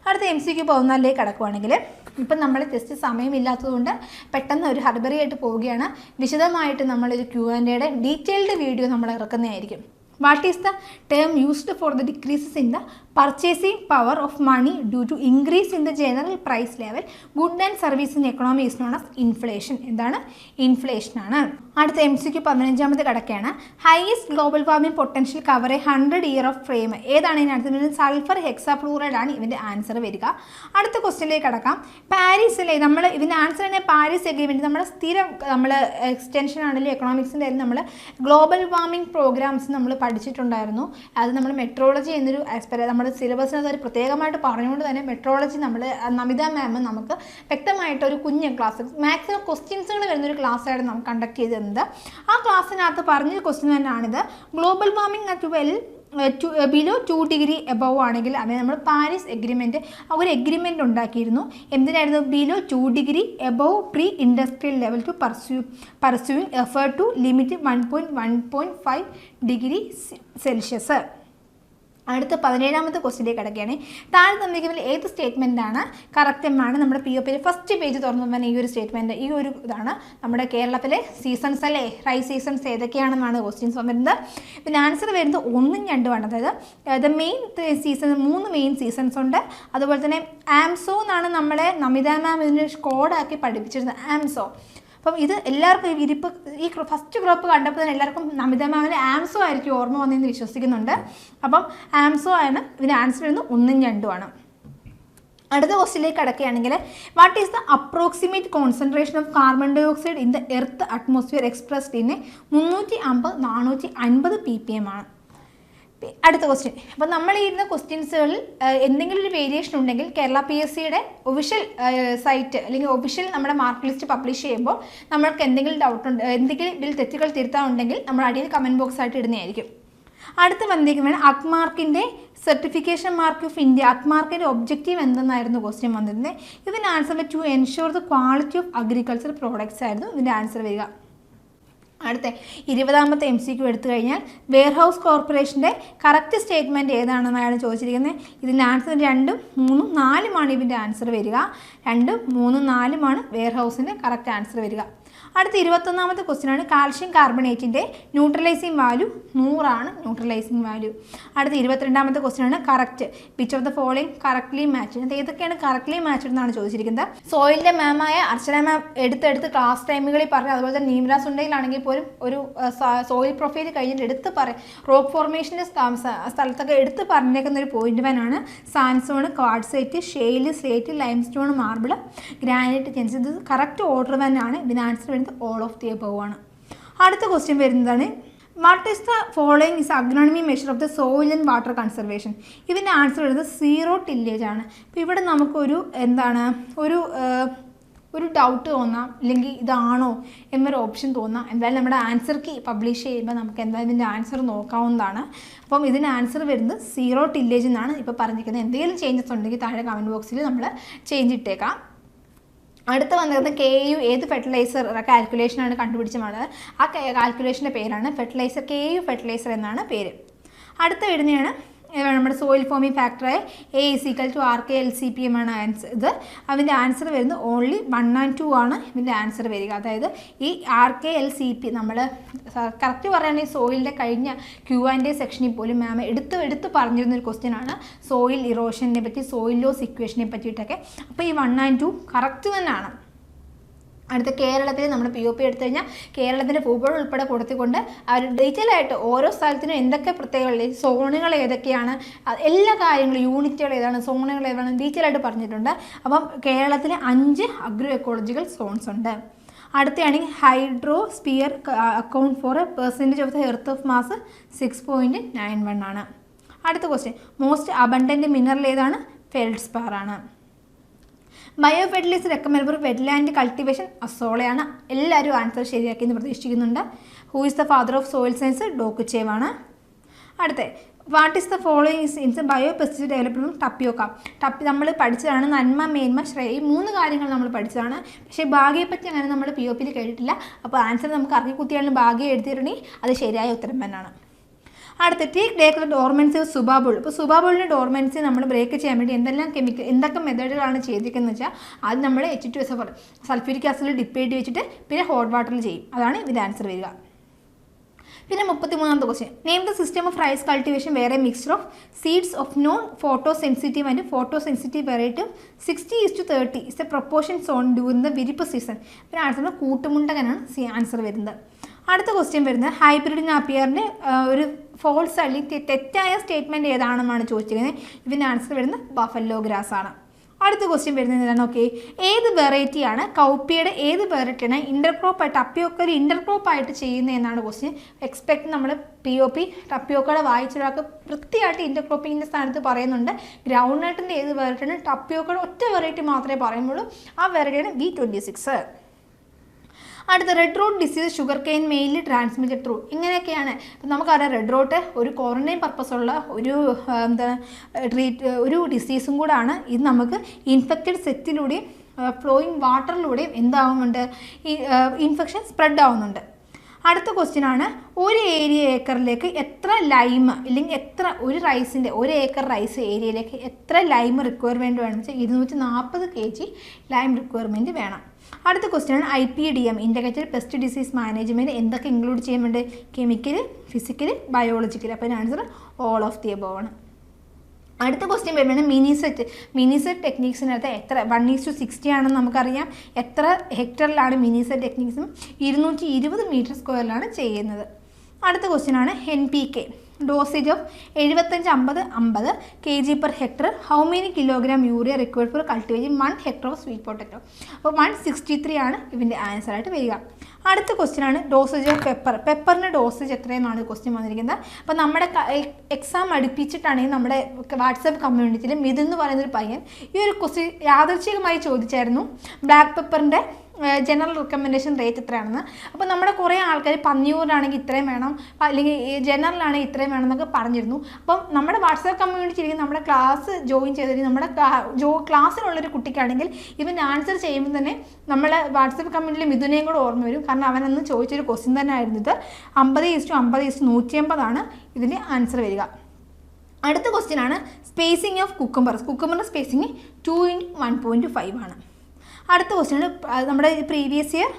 അടുത്ത MCQ 14 കടക്കുവാണെങ്കിൽ ഇപ്പം നമ്മൾ ജസ്റ്റ് സമയമില്ലാത്തതുകൊണ്ട് പെട്ടെന്ന് ഒരു ഹർബറി ആയിട്ട് പോവുകയാണ്. വിശദമായിട്ട് നമ്മളൊരു Q&Aയുടെ ഡീറ്റെയിൽഡ് വീഡിയോ നമ്മൾ ഇറക്കുന്നതായിരിക്കും. What is the term used for the decreases in the purchasing power of money due to increase in the general price level? Good and service in economy is known as inflation. എന്താണ്? ഇൻഫ്ലേഷൻ ആണ്. അടുത്ത MCQ 15ാമത്തെ കടക്കുകയാണ്. Highest global warming potential cover 100 year of frame. ഏതാണ് ഇതിനകത്ത്? സൾഫർ ഹെക്സാഫ്ലൂറൈഡ് ആണ് ഇതിൻ്റെ ആൻസർ വരിക. അടുത്ത ക്വസ്റ്റ്യനിലേക്ക് കടക്കാം. പാരീസ് അല്ലേ നമ്മൾ ഇതിൻ്റെ ആൻസർ തന്നെ പാരീസ് എഗ്രിമെൻറ്റ്. നമ്മുടെ സ്ഥിരം നമ്മൾ എക്സ്റ്റൻഷൻ ആണെങ്കിലും എക്കണോമിക്സിൻ്റെ ആയാലും നമ്മൾ ഗ്ലോബൽ വാർമിംഗ് പ്രോഗ്രാംസ് നമ്മൾ പഠിച്ചിട്ടുണ്ടായിരുന്നു. അത് നമ്മൾ മെട്രോളജി എന്നൊരു നമ്മുടെ സിലബസിനകത്ത് ഒരു പ്രത്യേകമായിട്ട് പറഞ്ഞുകൊണ്ട് തന്നെ മെട്രോളജി നമ്മൾ നമിത മാം നമുക്ക് വ്യക്തമായിട്ട് ഒരു കുഞ്ഞ് ക്ലാസ് മാക്സിമം ക്വസ്റ്റ്യൻസുകൾ വരുന്നൊരു ക്ലാസ്സായിരുന്നു നമുക്ക് കണ്ടക്ട് ചെയ്തിരുന്നത്. ആ ക്ലാസ്സിനകത്ത് പറഞ്ഞൊരു ക്വസ്റ്റ്യൻ തന്നെയാണിത്. Global warming at below 2 degree above ആണെങ്കിൽ അതായത് നമ്മൾ പാരീസ് എഗ്രിമെൻറ്റ് ഒരു എഗ്രിമെൻറ്റ് ഉണ്ടാക്കിയിരുന്നു. എന്തിനായിരുന്നു? Below 2 degree above pre industrial level to pursuing effort to limit 1.5 degree Celsius. അടുത്ത 17ാമത്തെ ക്വസ്റ്റ്യനിലേക്ക് കിടക്കുകയാണ്. താഴെ തന്നിരിക്കുന്നതിൽ ഏത് സ്റ്റേറ്റ്മെൻറ്റാണ് കറക്റ്റ് എന്നാണ് നമ്മുടെ POP ഫസ്റ്റ് പേജ് തുറന്നു തന്നെ ഈ ഒരു സ്റ്റേറ്റ്മെൻറ്റ് ഈ ഒരു ഇതാണ് നമ്മുടെ കേരളത്തിലെ സീസൺസ് അല്ലേ റൈസ് സീസൺസ് ഏതൊക്കെയാണെന്നാണ് ക്വസ്റ്റ്യൻസ് വരുന്നത്. പിന്നെ ആൻസർ വരുന്നത് 1ഉം 2ഉം ആണ്. അതായത് മെയിൻ സീസൺ 3 മെയിൻ സീസൺസ് ഉണ്ട്. അതുപോലെ തന്നെ ആംസോ എന്നാണ് നമ്മളെ നമിത മാം ഇതിന് കോഡാക്കി പഠിപ്പിച്ചിരുന്നത് ആംസോ. അപ്പം ഇത് എല്ലാവർക്കും ഈ ഫസ്റ്റ് ഗ്രൂപ്പ് കണ്ടപ്പോൾ തന്നെ എല്ലാവർക്കും നമിത മാമിന് ആംസോ ആയിരിക്കും ഓർമ്മ വന്നതെന്ന് വിശ്വസിക്കുന്നുണ്ട്. അപ്പം ആംസോ ആണ് ഇതിൻ്റെ ആൻസർ വരുന്നത് 1ഉം 2ഉം ആണ്. അടുത്ത ക്വസ്റ്റ്യനിലേക്ക് കടക്കുകയാണെങ്കിൽ what is the approximate concentration of carbon dioxide in the earth atmosphere expressed in 350-450 ppm ആണ്. അടുത്ത ക്വസ്റ്റ്യൻ. അപ്പോൾ നമ്മൾ ഇരുന്ന ക്വസ്റ്റ്യൻസുകളിൽ എന്തെങ്കിലും ഒരു വേരിയേഷൻ ഉണ്ടെങ്കിൽ കേരള PSCയുടെ ഒഫീഷ്യൽ സൈറ്റ് അല്ലെങ്കിൽ ഒഫീഷ്യൽ നമ്മുടെ മാർക്ക് ലിസ്റ്റ് പബ്ലിഷ് ചെയ്യുമ്പോൾ നമ്മൾക്ക് എന്തെങ്കിലും ഡൗട്ട് ഉണ്ട് എന്തെങ്കിലും ഇതിൽ തെറ്റുകൾ തിരുത്താനുണ്ടെങ്കിൽ നമ്മൾ അടിയിൽ കമൻറ്റ് ബോക്സ് ആയിട്ട് ഇടുന്നതായിരിക്കും. അടുത്ത വന്നിരിക്കുന്നത് അക്മാർക്കിൻ്റെ സർട്ടിഫിക്കേഷൻ മാർക്ക് ഓഫ് ഇന്ത്യ. അക്മാർക്കിൻ്റെ ഒബ്ജക്റ്റീവ് എന്തെന്നായിരുന്നു ക്വസ്റ്റ്യൻ വന്നിരുന്നത്. ഇതിൻ്റെ answer to ensure the quality of agriculture products ആയിരുന്നു ഇതിൻ്റെ ആൻസർ വരിക. അടുത്ത 20ാമത്തെ MCQ എടുത്തു കഴിഞ്ഞാൽ വെയർഹൗസ് കോർപ്പറേഷൻ്റെ കറക്റ്റ് സ്റ്റേറ്റ്മെൻറ്റ് ഏതാണെന്നാണ് ചോദിച്ചിരിക്കുന്നത്. ഇതിൻ്റെ ആൻസർ 2ഉം 3ഉം 4ഉമാണ് ഇതിൻ്റെ ആൻസർ വരിക. 2ഉം 3ഉം 4ഉമാണ് വെയർഹൗസിൻ്റെ കറക്റ്റ് ആൻസർ വരിക. അടുത്ത 21ാമത്തെ ക്വസ്റ്റ്യനാണ് കാൽഷ്യം കാർബണേറ്റിൻ്റെ ന്യൂട്രലൈസിങ് വാല്യൂ 100 ആണ് ന്യൂട്രലൈസിങ് വാല്യൂ. അടുത്ത 22ാമത്തെ ക്വസ്റ്റ്യനാണ് correct which of the following correctly match. അത് ഏതൊക്കെയാണ് കറക്റ്റ്ലി മാച്ച് എന്നാണ് ചോദിച്ചിരിക്കുന്നത്. സോയിലിൻ്റെ മാമായ അർച്ചന മാം എടുത്ത് ക്ലാസ് ടൈമുകളിൽ പറഞ്ഞു. അതുപോലെ തന്നെ നീമല സുണ്ടയിലാണെങ്കിൽ പോലും ഒരു സോയിൽ പ്രൊഫൈൽ കഴിഞ്ഞിട്ട് എടുത്ത് പറയും റോക്ക് ഫോർമേഷൻ്റെ സ്ഥലത്തൊക്കെ എടുത്ത് പറഞ്ഞേക്കുന്ന ഒരു പോയിന്റ് വാനാണ് sandstone, quartzite, shale, slate, limestone, marble, granite, gneiss. ഇത് കറക്റ്റ് ഓർഡർ തന്നെയാണ്. ഇതിന് ആൻസർ വരുന്നത് ഓൾ ഓഫ് ദി എബവ് ആണ്. അടുത്ത ക്വസ്റ്റ്യൻ വരുന്നതാണ് what is the following is agronomy measure of the soil and water conservation? ഇതിൻ്റെ ആൻസർ വരുന്നത് 0 ടില്ലേജ് ആണ്. അപ്പോൾ ഇവിടെ നമുക്കൊരു എന്താണ് ഒരു ഡൗട്ട് തോന്നാം, അല്ലെങ്കിൽ ഇതാണോ എന്നൊരു ഓപ്ഷൻ തോന്നാം. എന്തായാലും നമ്മുടെ ആൻസർ കീ പബ്ലിഷ് ചെയ്യുമ്പോൾ നമുക്ക് എന്തായാലും ഇതിൻ്റെ ആൻസർ നോക്കാവുന്നതാണ്. അപ്പം ഇതിൻ്റെ ആൻസർ വരുന്നത് 0 ടില്ലേജ് എന്നാണ് ഇപ്പോൾ പറഞ്ഞിരിക്കുന്നത്. എന്തെങ്കിലും ചേഞ്ചസ് ഉണ്ടെങ്കിൽ താഴെ കമൻറ്റ് ബോക്സിൽ നമ്മൾ ചേഞ്ച് ഇട്ടേക്കാം. അടുത്ത് വന്നിരുന്നത് KU ഏത് ഫെർട്ടിലൈസർ കാൽക്കുലേഷനാണ് കണ്ടുപിടിച്ചത്. ആ കാൽക്കുലേഷൻ്റെ പേരാണ് ഫെർട്ടിലൈസർ, KU ഫെർട്ടിലൈസർ എന്നാണ് പേര്. അടുത്ത വരുന്നതാണ് നമ്മുടെ സോയിൽ ഫോമിംഗ് ഫാക്ടറായ A = RKLCPM ആണ് ആൻസർ. അതിൻ്റെ ആൻസർ വരുന്നത് ഓൺലി 1 and 2 ആണ് ഇതിൻ്റെ ആൻസർ വരിക. അതായത് ഈ RKLCP നമ്മൾ കറക്റ്റ് പറയുകയാണെങ്കിൽ സോയിലിൻ്റെ കഴിഞ്ഞ Q&A സെക്ഷനിൽ പോലും മാം എടുത്ത് പറഞ്ഞിരുന്നൊരു ക്വസ്റ്റ്യൻ ആണ് സോയിൽ ഇറോഷനെ പറ്റി, സോയിൽ ലോസ് ഇക്വേഷനെ പറ്റിയിട്ടൊക്കെ. അപ്പോൾ ഈ 1 and 2 കറക്റ്റ് തന്നെയാണ്. അടുത്ത കേരളത്തിൽ നമ്മുടെ POP എടുത്തു കഴിഞ്ഞാൽ കേരളത്തിൻ്റെ ഭൂപടം ഉൾപ്പെടെ കൊടുത്തുകൊണ്ട് അവർ ഡീറ്റെയിൽ ആയിട്ട് ഓരോ സ്ഥലത്തിനും എന്തൊക്കെ പ്രത്യേകതകൾ, സോണുകൾ ഏതൊക്കെയാണ്, എല്ലാ കാര്യങ്ങളും, യൂണിറ്റുകൾ ഏതാണ്, സോണുകൾ ഏതാണ് ഡീറ്റെയിൽ ആയിട്ട് പറഞ്ഞിട്ടുണ്ട്. അപ്പം കേരളത്തിൽ 5 അഗ്രോ എക്കോളജിക്കൽ സോൺസ് ഉണ്ട്. അടുത്തയാണെങ്കിൽ hydrosphere account for percentage of the earth of mass 6.91 ആണ്. അടുത്ത ക്വസ്റ്റ്യൻ, മോസ്റ്റ് അബണ്ടൻറ്റ് മിനറൽ ഏതാണ്? ഫെൽഡ്സ്പാർ ആണ്. Bio fertilizer recommend for wetland cultivation അസോളയാണ്. എല്ലാവരും ആൻസർ ശരിയാക്കിയെന്ന് പ്രതീക്ഷിക്കുന്നുണ്ട്. Who is the father of soil science? Dokuchaev ആണ്. അടുത്ത what is the following in bio pesticide development? Tapioca. നമ്മൾ പഠിച്ചതാണ്. നന്മ, മേന്മ, ശ്രേയ, ഈ 3 കാര്യങ്ങൾ നമ്മൾ പഠിച്ചതാണ്. പക്ഷേ ഭാഗ്യയെപ്പറ്റി അങ്ങനെ നമ്മൾ POPയിൽ കേട്ടിട്ടില്ല. അപ്പോൾ ആൻസർ നമുക്ക് അറിയിക്കുത്തിയാലും ഭാഗ്യം എഴുതിയിട്ടുണ്ടെങ്കിൽ അത് ശരിയായ ഉത്തരം തന്നെയാണ്. അടുത്ത ടേക്ക് ഡേക്ക് ഡോർമെൻസി ഓഫ് സുബാബുൾ. ഇപ്പോൾ സുബാബുളിൻ്റെ ഡോർമെൻസി നമ്മൾ ബ്രേക്ക് ചെയ്യാൻ വേണ്ടി എന്തൊക്കെ മെത്തേഡുകളാണ് ചെയ്തിരിക്കുന്നത് വെച്ചാൽ അത് നമ്മൾ H2SO4 സൾഫ്യൂരിക് ആസിഡിൽ ഡിപ്പ് ചെയ്ത് വെച്ചിട്ട് പിന്നെ ഹോട്ട് വാട്ടറിൽ ചെയ്യും. അതാണ് ഇതിൻ്റെ ആൻസർ വരിക. പിന്നെ 33ാമത്തെ question, name the system of rice cultivation where mixture of seeds of non photo sensitive and photo sensitive variety 60:30 is a proportion sown during the virippu season. പിന്നെ ആൻസർ കൂട്ടുമുണ്ടകനാണ് ആൻസർ വരുന്നത്. അടുത്ത ക്വസ്റ്റ്യൻ വരുന്നത് ഹൈബ്രിഡ് നാപ്പിയറിൻ്റെ ഒരു ഫോൾസ് അല്ലെങ്കിൽ തെറ്റായ സ്റ്റേറ്റ്മെൻറ്റ് ഏതാണെന്നാണ് ചോദിച്ചിരിക്കുന്നത്. ഇതിൻ്റെ ആൻസർ വരുന്നത് ബഫല്ലോ ഗ്രാസ് ആണ്. അടുത്ത ക്വസ്റ്റ്യൻ വരുന്നത് എന്താണ്? ഓക്കെ, ഏത് വെറൈറ്റിയാണ് കൗപ്പിയുടെ ഏത് വെറൈറ്റിയാണ് ഇൻ്റർക്രോപ്പായിട്ട് ടപ്പിയോക്ക ഇൻ്റർക്രോപ്പായിട്ട് ചെയ്യുന്നത് എന്നാണ് ക്വസ്റ്റ്യൻ. എക്സ്പെക്ട് നമ്മൾ POP ടപ്പിയോക്കയുടെ വായിച്ചൊരാൾക്ക് വൃത്തിയായിട്ട് ഇൻ്റർക്രോപ്പിങ്ങിൻ്റെ സ്ഥാനത്ത് പറയുന്നുണ്ട്. ഗ്രൗണ്ട് നട്ടിൻ്റെ ഏത് വെറൈറ്റിയാണ്? ടപ്പിയോക്കയുടെ ഒറ്റ വെറൈറ്റി മാത്രമേ പറയുള്ളൂ. ആ വെറൈറ്റിയാണ് B26. അടുത്ത red rot disease sugar cane mainly transmitted through. ഇങ്ങനെയൊക്കെയാണ്. ഇപ്പം നമുക്കറിയാം റെഡ് റോട്ട് ഒരു ക്വാറന്റൈൻ പർപ്പസുള്ള ഒരു ഡിസീസും കൂടാണ്. ഇത് നമുക്ക് ഇൻഫെക്റ്റഡ് സെറ്റിലൂടെയും ഫ്ലോയിങ് വാട്ടറിലൂടെയും എന്താവുന്നുണ്ട്, ഈ ഇൻഫെക്ഷൻ സ്പ്രെഡ് ആവുന്നുണ്ട്. അടുത്ത ക്വസ്റ്റ്യനാണ്, ഒരു ഏക്കറിലേക്ക് എത്ര ലൈം ഇല്ലെങ്കിൽ ഒരു റൈസിൻ്റെ 1 ഏക്കർ റൈസ് ഏരിയയിലേക്ക് എത്ര ലൈം റിക്വയർമെൻറ്റ് വേണമെന്ന് വെച്ചാൽ 240 kg ലൈം റിക്വയർമെൻറ്റ് വേണം. അടുത്ത ക്വസ്റ്റ്യനാണ് IPDM integrated pest disease management എന്തൊക്കെ ഇൻക്ലൂഡ് ചെയ്യുന്നുണ്ട്? Chemical, physical, biological. അപ്പോൾ അതിന് answer all of the above ആണ്. അടുത്ത ക്വസ്റ്റ്യൻ വരുമ്പോൾ മിനിസെറ്റ് ടെക്നിക്സിനകത്ത് എത്ര 1:60 ആണെന്ന് നമുക്കറിയാം. എത്ര ഹെക്ടറിലാണ് മിനിസെറ്റ് ടെക്നിക്സും? 220 മീറ്റർ സ്ക്വയറിലാണ് ചെയ്യുന്നത്. അടുത്ത ക്വസ്റ്റ്യനാണ് NPK dosage of 75-50 kg per hectare. How many kilogram urea required for cultivating 1 hectare of sweet potato? അപ്പോൾ 163 ആണ് ഇതിൻ്റെ ആൻസറായിട്ട് വരിക. അടുത്ത ക്വസ്റ്റ്യനാണ് ഡോസേജ് ഓഫ് പെപ്പറിൻ്റെ ഡോസേജ് എത്രയെന്നാണ് ക്വസ്റ്റ്യൻ വന്നിരിക്കുന്നത്. അപ്പോൾ നമ്മുടെ എക്സാം അടുപ്പിച്ചിട്ടാണെങ്കിൽ നമ്മുടെ വാട്സാപ്പ് കമ്മ്യൂണിറ്റിയിൽ മിഥുൻ എന്ന് പറയുന്നൊരു പയ്യൻ ഈ ഒരു ക്വസ്റ്റ്യൻ യാദൃച്ഛികമായി ചോദിച്ചായിരുന്നു, ബ്ലാക്ക് പെപ്പറിൻ്റെ ജനറൽ റെക്കമെൻഡേഷൻ റേറ്റ് എത്രയാണെന്ന്. അപ്പോൾ നമ്മുടെ കുറേ ആൾക്കാർ പന്നിയൂരാണെങ്കിൽ ഇത്രയും വേണം, അല്ലെങ്കിൽ ജനറലാണെങ്കിൽ ഇത്രയും വേണം എന്നൊക്കെ പറഞ്ഞിരുന്നു. അപ്പം നമ്മുടെ വാട്സാപ്പ് കമ്മ്യൂണിറ്റിയിലേക്ക് നമ്മുടെ ക്ലാസ് ജോയിൻ ചെയ്തിട്ട് നമ്മുടെ ക്ലാസ്സിലുള്ളൊരു കുട്ടിക്കാണെങ്കിൽ ഇവൻ്റെ ആൻസർ ചെയ്യുമ്പോൾ തന്നെ നമ്മളെ വാട്സാപ്പ് കമ്മ്യൂണിറ്റിയിൽ മിഥുനെയും കൂടെ ഓർമ്മ വരും. കാരണം അവനന്ന് ചോദിച്ചൊരു ക്വസ്റ്റ്യൻ തന്നെ ആയിരുന്നു ഇത്. 50:50:150 ആണ് ഇതിൻ്റെ ആൻസർ വരിക. അടുത്ത ക്വസ്റ്റ്യനാണ് സ്പേസിങ് ഓഫ് കുക്കുംബറിൻ്റെ സ്പേസിങ് 2:1.5 ആണ്. അടുത്ത ക്വസ്റ്റ്യൻ നമ്മുടെ പ്രീവിയസ് ഇയർ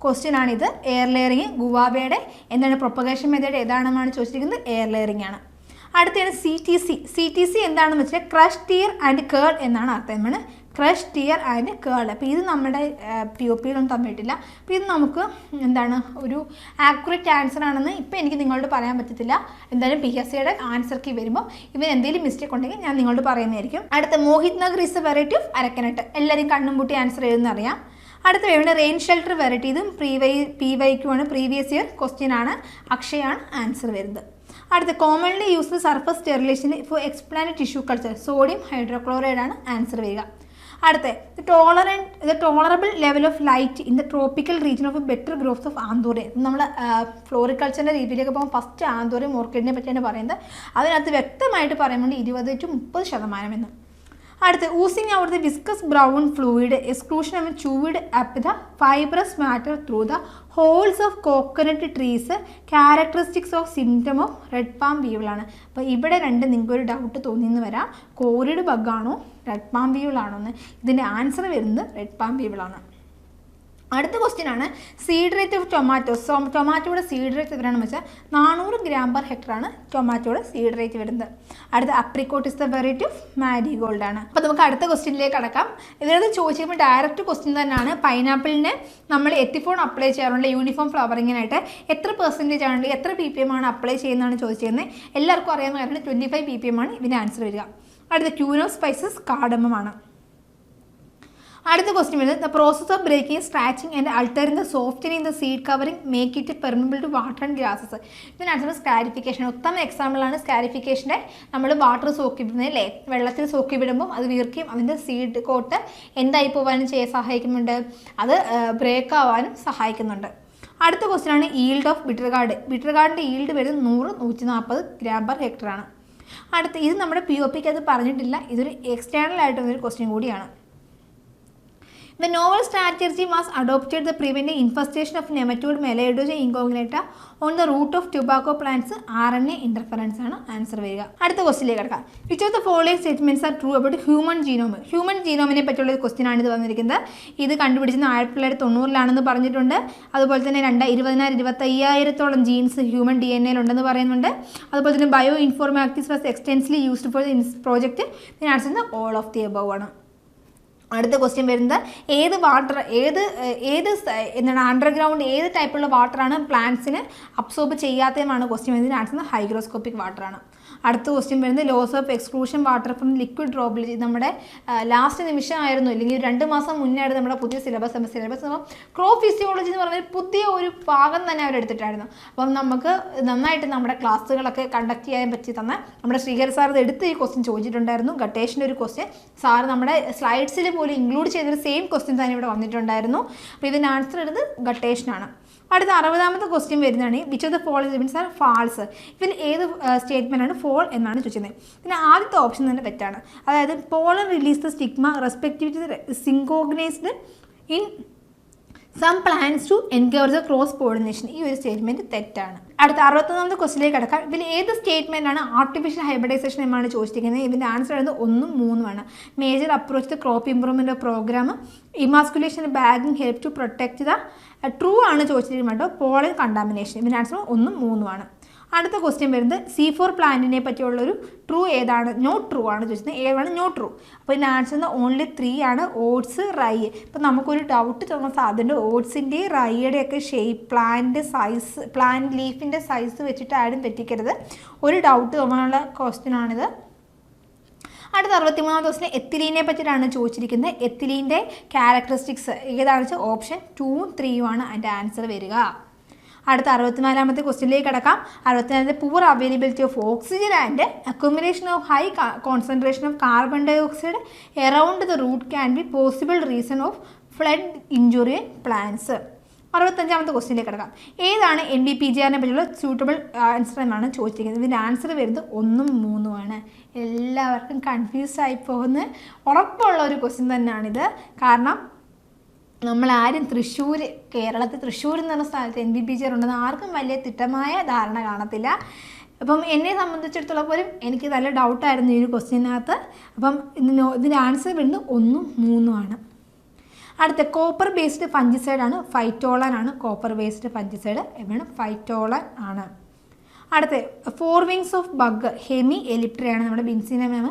ക്വസ്റ്റ്യൻ ആണിത്. എയർ ലെയറിങ് ഗുവാവയുടെ എന്താണ് പ്രൊപ്പഗേഷൻ മെത്തേഡ് ഏതാണെന്നാണ് ചോദിച്ചിരിക്കുന്നത്? എയർ ലെയറിങ് ആണ്. അടുത്തതാണ് CTC എന്താണെന്ന് വെച്ചാൽ ക്രഷ് ടിയർ ആൻഡ് കേൾ എന്നാണ് അർത്ഥമാണ്. ക്രഷ് ടിയർ ആൻഡ് കേൾ. അപ്പോൾ ഇത് നമ്മുടെ POPയിലൊന്നും തന്നിട്ടില്ല. അപ്പോൾ ഇത് നമുക്ക് എന്താണ് ഒരു ആക്യുറേറ്റ് ആൻസർ ആണെന്ന് ഇപ്പം എനിക്ക് നിങ്ങളോട് പറയാൻ പറ്റത്തില്ല. എന്തായാലും PSCയുടെ ആൻസർക്ക് വരുമ്പോൾ ഇവൻ എന്തെങ്കിലും മിസ്റ്റേക്ക് ഉണ്ടെങ്കിൽ ഞാൻ നിങ്ങളോട് പറയുന്നതായിരിക്കും. അടുത്ത Mohit Nagar is a variety of arecanut. എല്ലാവരും കണ്ണും പൂട്ടി ആൻസർ എഴുതുന്നറിയാം. അടുത്ത വേണ്ട റെയിൻ ഷെൽട്ടർ വെറൈറ്റി, ഇതും PYQ ആണ്, പ്രീവിയസ് ഇയർ ക്വസ്റ്റ്യൻ ആണ്. അക്ഷയാണ് ആൻസർ വരുന്നത്. അടുത്ത commonly used surface sterilisation for explant tissue culture, sodium hydrochloride ആണ് ആൻസർ വരിക. അടുത്ത tolerable level of light in the tropical region of better growth of anthurium. നമ്മൾ ഫ്ലോറിക്കൾച്ചറിൻ്റെ രീതിയിലേക്ക് പോകുമ്പോൾ ഫസ്റ്റ് ആന്തൂറിയം ഓർക്കിഡിനെ പറ്റിയാണ് പറയുന്നത്. അതിനകത്ത് വ്യക്തമായിട്ട് പറയുമ്പോൾ 20 to 30% എന്ന്. അടുത്ത് oozing out the viscous brown fluid, exclusion of chewed up the fibrous matter through the holes of coconut trees, characteristics of symptom of red palm വീവിളാണ്. അപ്പോൾ ഇവിടെ നിങ്ങൾക്ക് ഒരു ഡൗട്ട് തോന്നിയെന്ന് വരാം, കോറിഡ് ബഗ്ഗാണോ റെഡ് പാം വീവിളാണോ എന്ന്. ഇതിൻ്റെ ആൻസർ വരുന്നത് റെഡ് പാം വീവിളാണ്. അടുത്ത ക്വസ്റ്റ്യൻ ആണ് സീഡ് റേറ്റ് ഓഫ് ടൊമാറ്റോസ്. ടൊമാറ്റോയുടെ സീഡ് റേറ്റ് എത്രയാണെന്ന് വെച്ചാൽ 400 gram/hectare ആണ് ടൊമാറ്റോയുടെ സീഡ് റേറ്റ് വരുന്നത്. അടുത്ത apricot is the variety of marigold ആണ്. അപ്പോൾ നമുക്ക് അടുത്ത ക്വസ്റ്റ്യനിലേക്ക് കടക്കാം. ഇതിനകത്ത് ചോദിക്കുമ്പോൾ ഡയറക്റ്റ് ക്വസ്റ്റ്യൻ തന്നെയാണ്. പൈനാപ്പിളിന് നമ്മൾ എത്തിഫോൺ അപ്ലൈ ചെയ്യാറുണ്ട് യൂണിഫോം ഫ്ലവറിങ്ങിനായിട്ട്. എത്ര പെർസെൻറ്റേജ് ആണ്, എത്ര ppm ആണ് അപ്ലൈ ചെയ്യുന്നതാണ് ചോദിച്ചിരുന്നത്. എല്ലാവർക്കും അറിയാവുന്ന കാര്യമാണ് 25 ppm ആണ് ഇതിൻ്റെ ആൻസർ വരിക. അടുത്ത ക്യൂൻ ഓഫ് സ്പൈസസ് കാർഡമം ആണ്. അടുത്ത ക്വസ്റ്റ്യൻ വരുന്നത് the process of breaking, scratching and altering the softening the seed covering make it permeable to water and grasses. ഇതിനടുത്ത് സ്കാരിഫിക്കേഷൻ ഉത്തമ എക്സാമ്പിളാണ്. സ്കാരിഫിക്കേഷൻ്റെ നമ്മൾ വാട്ടർ സോക്കി വിടുന്നത് അല്ലേ, വെള്ളത്തിൽ സോക്കി വിടുമ്പോൾ അത് വീർക്കുകയും അതിൻ്റെ സീഡ് കോട്ട് എന്തായി പോകാനും സഹായിക്കുന്നുണ്ട്, അത് ബ്രേക്ക് ആവാനും സഹായിക്കുന്നുണ്ട്. അടുത്ത ക്വസ്റ്റ്യൻ ആണ് yield of bitter gourd. Bitter ഗാർഡിൻ്റെ ഈൽഡ് വരുന്നത് 100-140 gram/hectare ആണ്. അടുത്ത ഇത് നമ്മുടെ POPക്ക് അത് പറഞ്ഞിട്ടില്ല, ഇതൊരു എക്സ്റ്റേണൽ ആയിട്ടുള്ളൊരു ക്വസ്റ്റ്യൻ കൂടിയാണ്. The novel strategy was adopted to prevent the infestation of nematode Meleidosa incognita on the root of tobacco plants. RNA interference ആണ് ആൻസർ വരിക. അടുത്ത ക്വസ്റ്റ്യനിലേക്ക് കിടക്കാം. Which of the following statements are true about human genome. Human ജീനോമിനെ പറ്റിയുള്ള ഒരു ക്വസ്റ്റ്യൻ ആണ് ഇത് വന്നിരിക്കുന്നത്. ഇത് കണ്ടുപിടിച്ചത് 1990-ലാണെന്ന് പറഞ്ഞിട്ടുണ്ട്. അതുപോലെ തന്നെ 20,000-25,000 ജീൻസ് ഹ്യൂമൻ DNA ഉണ്ടെന്ന് പറയുന്നുണ്ട്. അതുപോലെ തന്നെ bio informatics was extensively used for this project. ഇതിന് answer all of the above ആണ്. അടുത്ത ക്വസ്റ്റ്യൻ വരുന്നത് എന്താണ് അണ്ടർഗ്രൗണ്ട് ഏത് ടൈപ്പുള്ള വാട്ടറാണ് പ്ലാന്റ്സിന് അബ്സോർബ് ചെയ്യാത്തതുമാണ് ക്വസ്റ്റ്യൻ വരുന്നത്. ആൻസർ ഹൈഗ്രോസ്കോപ്പിക് വാട്ടറാണ്. അടുത്ത ക്വസ്റ്റ്യൻ വരുന്നത് loss of exclusion water from liquid droplet. നമ്മുടെ ലാസ്റ്റ് നിമിഷമായിരുന്നു, അല്ലെങ്കിൽ 2 മാസം മുന്നായിട്ട് നമ്മുടെ പുതിയ സിലബസ് അപ്പം ക്രോപ്പ് ഫിസിയോളജി എന്ന് പറഞ്ഞാൽ പുതിയ ഒരു ഭാഗം തന്നെ അവരെടുത്തിട്ടായിരുന്നു. അപ്പം നമുക്ക് നന്നായിട്ട് നമ്മുടെ ക്ലാസ്സുകളൊക്കെ കണ്ടക്ട് ചെയ്യാൻ പറ്റി തന്നെ നമ്മുടെ ശ്രീഹരി സാർ ഇത് എടുത്ത് ഈ ക്വസ്റ്റ്യൻ ചോദിച്ചിട്ടുണ്ടായിരുന്നു. ഗട്ടേഷിൻ്റെ ഒരു ക്വസ്റ്റ്യൻ സാർ നമ്മുടെ സ്ലൈഡ്സിൽ പോലും ഇൻക്ലൂഡ് ചെയ്തൊരു സെയിം ക്വസ്റ്റ്യൻ തന്നെ ഇവിടെ വന്നിട്ടുണ്ടായിരുന്നു. അപ്പോൾ ഇതിന് ആൻസർ എടുത്ത് ഗട്ടേഷനാണ്. അടുത്ത 60ാമത്തെ ക്വസ്റ്റ്യൻ വരുന്നതാണ് which of the following statements are false. ഇതിൽ ഏത് സ്റ്റേറ്റ്മെന്റ് ആണ് ഫോൾ എന്നാണ് ചോദിച്ചത്. പിന്നെ ആദ്യത്തെ ഓപ്ഷൻ തന്നെ തെറ്റാണ്. അതായത് pollen release the stigma respective to synchronised in some plants to encourage the cross pollination. ഈ ഒരു സ്റ്റേറ്റ്മെന്റ് തെറ്റാണ്. അടുത്ത 61ാമത്തെ ക്വസ്റ്റിലേക്ക് കിടക്കാം. ഇതിൽ ഏത് സ്റ്റേറ്റ്മെന്റ് ആണ് ആർട്ടിഫിഷ്യൽ ഹൈബ്രിഡൈസേഷൻ എന്നാണ് ചോദിച്ചിരിക്കുന്നത്. ഇതിൻ്റെ ആൻസർ ആയിരുന്നു 1ഉം 3ഉം ആണ്. Major approach the crop improvement of programme, emasculation bagging help to protect the true ആണ് ചോദിച്ചിരിക്കുന്നത്. Pollen contamination. ഇതിൻ്റെ ആൻസർ 1ഉം 3ഉം ആണ്. അടുത്ത ക്വസ്റ്റ്യൻ വരുന്നത് C4 പ്ലാന്റിനെ പറ്റിയുള്ളൊരു ട്രൂ ഏതാണ്, നോട്ട് ട്രൂ ആണ് ചോദിച്ചത്. ഏതാണ് നോട്ട് ട്രൂ. അപ്പോൾ ഇതിൻ്റെ ആൻസർ ഓൺലി 3 ആണ്, ഓട്സ്, റൈ. ഇപ്പം നമുക്കൊരു ഡൗട്ട് തോന്നാൻ സാധ്യതയുണ്ട്. ഓട്സിൻ്റെ റൈയുടെയൊക്കെ ഷേപ്പ്, പ്ലാന്റ് സൈസ്, പ്ലാന്റ് ലീഫിൻ്റെ സൈസ് വെച്ചിട്ട് ആരും തെറ്റിക്കരുത്. ഒരു ഡൗട്ട് തോന്നാനുള്ള ക്വസ്റ്റ്യൻ ആണിത്. അടുത്ത 63ാമത്തെ ക്വസ്റ്റ്യൻ എത്തിലീനെ പറ്റിയിട്ടാണ് ചോദിച്ചിരിക്കുന്നത്. എത്തിലീൻ്റെ ക്യാരക്ടറിസ്റ്റിക്സ് ഏതാണെന്ന് വെച്ചാൽ ഓപ്ഷൻ 2ഉം 3ഉം ആണ് അതിൻ്റെ ആൻസർ വരിക. അടുത്ത 64ാമത്തെ ക്വസ്റ്റ്യനിലേക്ക് കിടക്കാം. 64ാമത്തെ poor availability of oxygen and accumulation of high concentration of carbon dioxide around the root can be possible reason of flood injury plants. 65ാമത്തെ ക്വസ്റ്റ്യനിലേക്ക് കിടക്കാം. ഏതാണ് NBPGRനെ പറ്റിയുള്ള സ്യൂട്ടബിൾ ആൻസർ എന്നാണ് ചോദിച്ചിരിക്കുന്നത്. ഇതിൻ്റെ ആൻസർ വരുന്നത് 1ഉം 3ഉം ആണ്. എല്ലാവർക്കും കൺഫ്യൂസ് ആയി പോകുന്ന ഉറപ്പുള്ള ഒരു ക്വസ്റ്റ്യൻ തന്നെയാണിത്. കാരണം നമ്മളാരും കേരളത്തിൽ തൃശ്ശൂർ എന്ന് പറഞ്ഞ സ്ഥലത്ത് NBPGR ഉണ്ടെന്ന് ആർക്കും വലിയ തിട്ടമായ ധാരണ കാണത്തില്ല. അപ്പം എന്നെ സംബന്ധിച്ചിടത്തോളം പോലും എനിക്ക് നല്ല ഡൗട്ടായിരുന്നു ഈ ഒരു ക്വസ്റ്റ്യനകത്ത്. അപ്പം ഇതിൻ്റെ ആൻസർ വരുന്നത് 1ഉം 3ഉം ആണ്. അടുത്ത കോപ്പർ ബേസ്ഡ് ഫംഗിസൈഡ് ആണ്, ഫൈറ്റോളൻ ആണ്. കോപ്പർ ബേസ്ഡ് ഫംഗിസൈഡ് എവിടെ ഫൈറ്റോളൻ ആണ്. അടുത്ത 4 വിങ്സ് ഓഫ് ബഗ് ഹെമി എലിപ്ട്രയാണ്. നമ്മുടെ ബിൻസിനെ മാം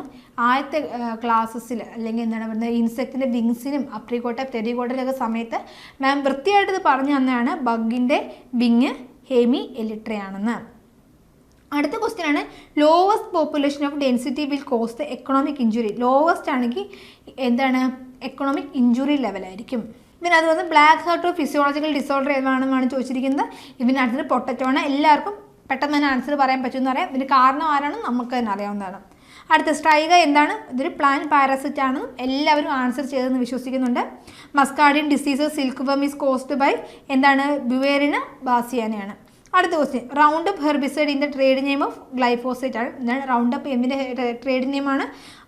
ആദ്യത്തെ ക്ലാസ്സസിൽ അല്ലെങ്കിൽ എന്താണ് പറയുന്നത് ഇൻസെക്റ്റിൻ്റെ വിങ്സിനും അപ്രിക്കോട്ട ടെറിക്കോട്ടയിലൊക്കെ സമയത്ത് മാം വൃത്തിയായിട്ട് ഇത് പറഞ്ഞു തന്നെയാണ് ബഗിൻ്റെ വിങ് ഹെമി എലിട്രയാണെന്ന്. അടുത്ത ക്വസ്റ്റ്യൻ ആണ് lowest population of density will cause the economic injury. Lowest ആണെങ്കിൽ എന്താണ് എക്കണോമിക് ഇഞ്ചുറി ലെവലായിരിക്കും. പിന്നെ അതുപോലെ black heart of physiological disorder ഏതാണെന്നാണ് ചോദിച്ചിരിക്കുന്നത്. ഇതിൻ്റെ ആൻസർ പൊട്ടറ്റോ ആണ്. എല്ലാവർക്കും പെട്ടെന്ന് തന്നെ ആൻസർ പറയാൻ പറ്റുമെന്ന് അറിയാം. ഇതിന് കാരണം ആരാണെന്ന് നമുക്ക് തന്നെ അറിയാവുന്നതാണ്. അടുത്ത സ്ട്രൈഗ എന്താണ്? ഇതൊരു പ്ലാന്റ് പാരസിറ്റ് ആണെന്നും എല്ലാവരും ആൻസർ ചെയ്തെന്ന് വിശ്വസിക്കുന്നുണ്ട്. Muscardine disease silk worm is caused by എന്താണ്? ബുവേറിന ബാസിയാനയാണ്. അടുത്ത question, round up herbicide in the trade name of glyphosate ആണ്. എന്താണ് റൗണ്ട് അപ്പ്? എന്തിൻ്റെ ട്രേഡ് നെയിമാണ്?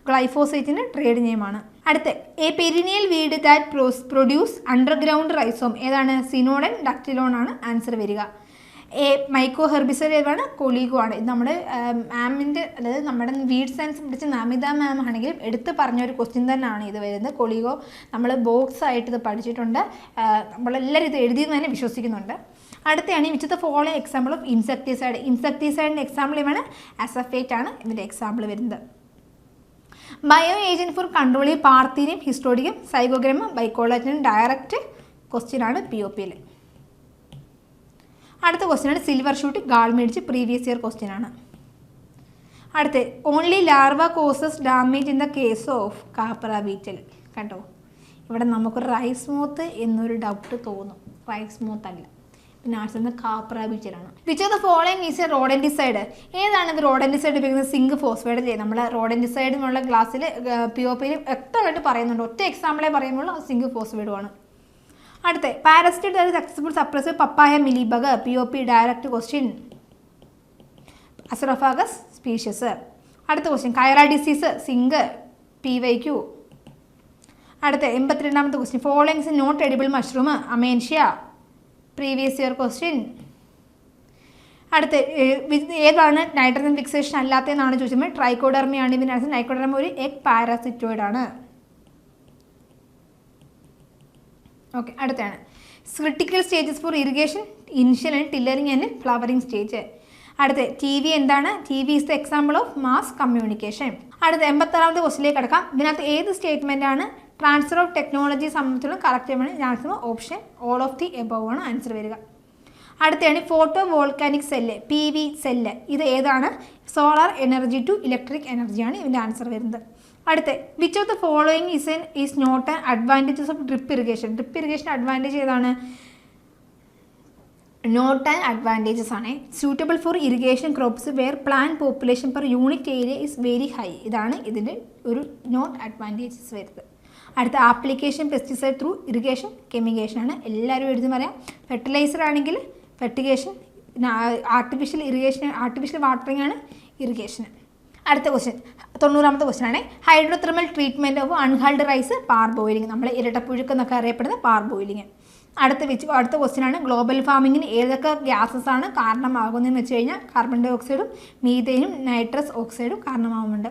ഗ്ലൈഫോസേറ്റിൻ്റെ ട്രേഡ് നെയിമാണ്. അടുത്ത a perennial weed that produce underground rhizome ഏതാണ്? സിനോഡൻ ഡക്റ്റിലോൺ ആണ് ആൻസർ വരിക. എ മൈക്കോ ഹെർബിസൈഡ് ഏതാണ്? കൊളീഗോ ആണ്. ഇത് നമ്മുടെ മാമിൻ്റെ, അതായത് നമ്മുടെ വീഡ് സയൻസ് പഠിച്ച നമിത മാം ആണെങ്കിലും എടുത്ത് പറഞ്ഞ ഒരു ക്വസ്റ്റ്യൻ തന്നെയാണ് ഇത് വരുന്നത്. കൊളീഗോ നമ്മൾ ബോക്സ് ആയിട്ട് ഇത് പഠിച്ചിട്ടുണ്ട്. നമ്മളെല്ലാവരും ഇത് എഴുതിയെന്ന് തന്നെ വിശ്വസിക്കുന്നുണ്ട്. അടുത്തയാണ് which the following example of insecticide. ഇൻസെക്ടിസൈഡിൻ്റെ എക്സാമ്പിൾ ഇവയാണ് അസഫേറ്റ് ആണ് ഇതിൻ്റെ എക്സാമ്പിൾ വരുന്നത്. Bio agent for controlling parthenium ഹിസ്റ്റോഡിയം സൈഗോഗ്രമ ബൈക്കോളജിനും ഡയറക്റ്റ് ക്വസ്റ്റ്യൻ ആണ് POP-യിൽ. അടുത്ത ക്വസ്റ്റ്യനാണ് സിൽവർ ഷൂട്ട് ഗാൾ മേടിച്ച് പ്രീവിയസ് ഇയർ ക്വസ്റ്റ്യൻ ആണ്. അടുത്ത് only larva causes damage in the case of khapra beetle. കേട്ടോ, ഇവിടെ നമുക്കൊരു റൈസ് മോത്ത് എന്നൊരു ഡൗട്ട് തോന്നും. റൈസ് മോത്ത് അല്ല, പിന്നെ ആൻസർ കാപ്ര ബീറ്റലാണ്. Which of the following is a rodenticide. ഏതാണ് ഇത് റോഡൻറ്റിസൈഡ് ഉപയോഗിക്കുന്നത്? സിങ്ക് ഫോസ്ഫൈഡ് അല്ലേ. നമ്മൾ റോഡൻറ്റിസൈഡ് എന്നുള്ള ക്ലാസ്സിൽ POP-യിൽ വ്യക്തമായിട്ട് പറയുന്നുണ്ട്. ഒറ്റ എക്സാമ്പിളെ പറയുമ്പോൾ സിങ്ക് ഫോസ്ഫൈഡുമാണ്. അടുത്ത parasitoid that successful suppress papaya mealybug POP direct question acerophagus species. അടുത്ത question khaira disease zinc PYQ. അടുത്ത 82ാമത്തെ ക്വസ്റ്റ്യൻ ഫോളോയിങ്സ് not edible mushroom amanita previous year question. അടുത്ത ഏതാണ് നൈട്രജൻ ഫിക്സേഷൻ അല്ലാത്തതെന്നാണ് ചോദിച്ചത്? ട്രൈക്കോഡർമയാണ്. ഇതിൻ്റെ ആൻസർ ട്രൈക്കോഡർമ ഒരു എഗ് പാരാസിറ്റോയിഡ് ആണ്. ഓക്കെ, അടുത്താണ് critical stages for irrigation initial and tillering and flowering stage. അടുത്ത TV എന്താണ്? TV is the example of mass communication. അടുത്ത 86ാമത്തെ ക്വസ്റ്റിലേക്ക് കിടക്കാം. ഇതിനകത്ത് ഏത് സ്റ്റേറ്റ്മെൻ്റ് ആണ് ട്രാൻസ്ഫർ ഓഫ് ടെക്നോളജി സംബന്ധിച്ചുള്ള കറക്റ്റ് ആണ്? Answer option all of the above ആണ് ആൻസർ വരിക. അടുത്തതാണ് photo volcanic cell PV cell. ഇത് ഏതാണ്? സോളാർ എനർജി ടു ഇലക്ട്രിക് എനർജിയാണ് ഇതിൻ്റെ ആൻസർ വരുന്നത്. അടുത്ത which of the following is not an advantages of drip irrigation. Drip irrigation advantage ഏതാണ്? നോട്ട് ആൻ അഡ്വാൻറ്റേജസ് ആണ്. Suitable for irrigation crops where plant population per unit area is very high. ഇതാണ് ഇതിൻ്റെ ഒരു നോട്ട് അഡ്വാൻറ്റേജസ് വരുന്നത്. അടുത്ത application pesticide through irrigation chemigation ആണ്. എല്ലാവരും എഴുതി പറയാം. ഫെർട്ടിലൈസർ ആണെങ്കിൽ fertigation, artificial irrigation artificial watering ആണ് ഇറിഗേഷൻ. അടുത്ത ക്വസ്റ്റ്യൻ 90ാമത്തെ ക്വസ്റ്റ്യൻ ആണ് hydrothermal treatment of അൺഹൾഡ് rice parboiling. നമ്മൾ ഇരട്ടപ്പുഴുക്ക് എന്നൊക്കെ അറിയപ്പെടുന്ന പാർ ബോയിലിംഗ്. അടുത്ത ക്വസ്റ്റ്യൻ ആണ് ഗ്ലോബൽ ഫാമിങ്ങിന് ഏതൊക്കെ ഗ്യാസസ് ആണ് കാരണമാകുന്നതെന്ന് വെച്ച് കഴിഞ്ഞാൽ കാർബൺ ഡൈ ഓക്സൈഡും മീഥേനും നൈട്രസ് ഓക്സൈഡും കാരണമാകുന്നുണ്ട്.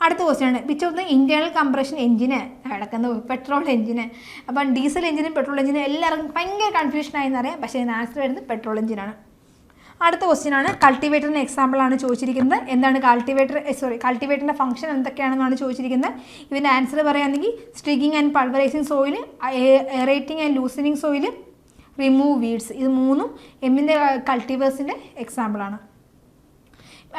അടുത്ത ക്വസ്റ്റ്യൻ ആണ് which of the internal compression എഞ്ചിന് കിടക്കുന്ന പെട്രോൾ എഞ്ചിന്. അപ്പം ഡീസൽ എഞ്ചിനും പെട്രോൾ എഞ്ചിനും എല്ലാവർക്കും ഭയങ്കര കൺഫ്യൂഷൻ ആയെന്ന് അറിയാം. പക്ഷേ ഇതിന് ആൻസർ വരുന്നത് പെട്രോൾ എഞ്ചിനാണ്. അടുത്ത ക്വസ്റ്റ്യൻ ആണ് കൾട്ടിവേറ്ററിൻ്റെ എക്സാമ്പിളാണ് ചോദിച്ചിരിക്കുന്നത്. എന്താണ് കൾട്ടിവേറ്ററിൻ്റെ ഫംഗ്ഷൻ എന്തൊക്കെയാണെന്നാണ് ചോദിച്ചിരിക്കുന്നത്. ഇതിൻ്റെ ആൻസർ പറയുകയാണെങ്കിൽ stirring and pulverising soil, aerating and loosening soil, remove weeds. ഇത് മൂന്നും എമ്മിൻ്റെ കൾട്ടിവേഴ്സിൻ്റെ എക്സാമ്പിളാണ്.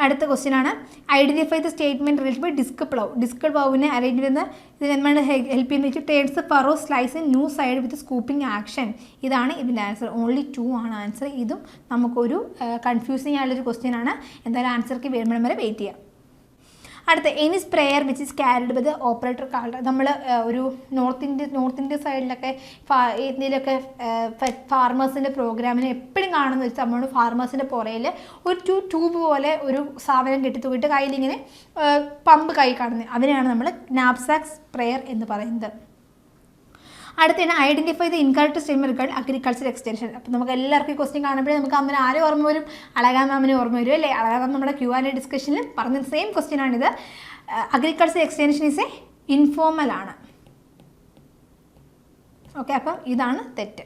അടുത്ത ക്വസ്റ്റ്യൻ ആണ് identify the statement related by disc plough. Disc പ്ലൗവിനെ അറേഞ്ച് ചെയ്യുന്ന ഇതിനെന്താണ് ഹെൽപ്പ് ചെയ്യുന്നത് വെച്ചാൽ turns furrow slice in new side with scooping action. ഇതാണ് ഇതിൻ്റെ ആൻസർ. ഓൺലി 2 ആണ് ആൻസർ. ഇതും നമുക്കൊരു കൺഫ്യൂസിങ് ആയുള്ളൊരു ക്വസ്റ്റ്യൻ ആണ്. എന്തായാലും ആൻസർക്ക് വരുമ്പോഴും വരെ വെയിറ്റ് ചെയ്യാം. അടുത്ത any sprayer which is carried by the operator card. നമ്മൾ ഒരു നോർത്ത് ഇന്ത്യ സൈഡിലൊക്കെ ഇന്ത്യയിലൊക്കെ ഫാർമേഴ്സിൻ്റെ പ്രോഗ്രാമിന് എപ്പോഴും കാണുന്ന വെച്ചാൽ നമ്മൾ ഫാർമേഴ്സിൻ്റെ പുറയിൽ ഒരു ട്യൂബ് പോലെ ഒരു സാധനം കെട്ടിത്തൂക്കിയിട്ട് കയ്യിലിങ്ങനെ പമ്പ് കൈ കാണുന്നത്, അതിനെയാണ് നമ്മൾ നാപ്സാക്ക് സ്പ്രെയർ എന്ന് പറയുന്നത്. അടുത്തതാണ് identify the incorrect statement regarding agriculture extension. അപ്പോൾ നമുക്ക് എല്ലാവർക്കും ഈ ക്വസ്റ്റ്യൻ കാണുമ്പോഴേ നമുക്ക് അമ്മനെ ആരെ ഓർമ്മ വരും? അളകാ മാമിനെ ഓർമ്മ വരും അല്ലേ? അളകാ മാം നമ്മുടെ Q&A ഡിസ്കഷനിൽ പറഞ്ഞ സെയിം ക്വസ്റ്റ്യൻ ആണിത്. Agriculture extension is a informal ആണ്. ഓക്കെ, അപ്പം ഇതാണ് തെറ്റ്.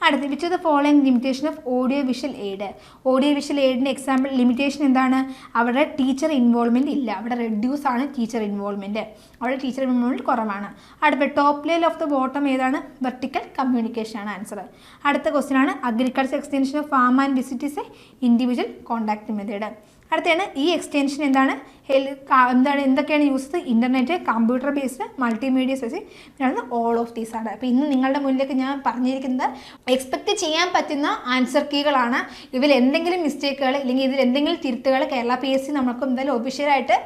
അടുത്ത് which of the following limitation of audio visual aid. Audio visual എയ്ഡിൻ്റെ എക്സാമ്പിൾ ലിമിറ്റേഷൻ എന്താണ്? അവിടെ ടീച്ചർ ഇൻവോൾവ്മെൻറ്റ് ഇല്ല. അവിടെ റെഡ്യൂസ് ആണ് ടീച്ചർ ഇൻവോൾവ്മെൻറ്റ്. അവിടെ ടീച്ചർ ഇൻവോൾവ്മെൻറ്റ് കുറവാണ്. അടുത്ത top layer of the bottom ഏതാണ്? വെർട്ടിക്കൽ കമ്മ്യൂണിക്കേഷൻ ആണ് ആൻസർ. അടുത്ത ക്വസ്റ്റ്യൻ ആണ് agriculture extension of farm and visit is a individual contact method. അടുത്തതാണ് ഈ എക്സ്റ്റൻഷൻ എന്താണ്? എന്തൊക്കെയാണ് യൂസ് ചെയ്തത്? Internet, computer based, multimedia specific, പിന്നെ ഓൾ ഓഫ് ദീസ് ആണ്. അപ്പോൾ ഇന്ന് നിങ്ങളുടെ മുന്നിലേക്ക് ഞാൻ പറഞ്ഞിരിക്കുന്നത് എക്സ്പെക്ട് ചെയ്യാൻ പറ്റുന്ന ആൻസർ കീകളാണ്. ഇതിൽ എന്തെങ്കിലും മിസ്റ്റേക്കുകൾ അല്ലെങ്കിൽ ഇതിൽ എന്തെങ്കിലും തിരുത്തുകൾ കേരള PSC നമുക്ക് എന്തായാലും ഒഫീഷ്യലായിട്ട്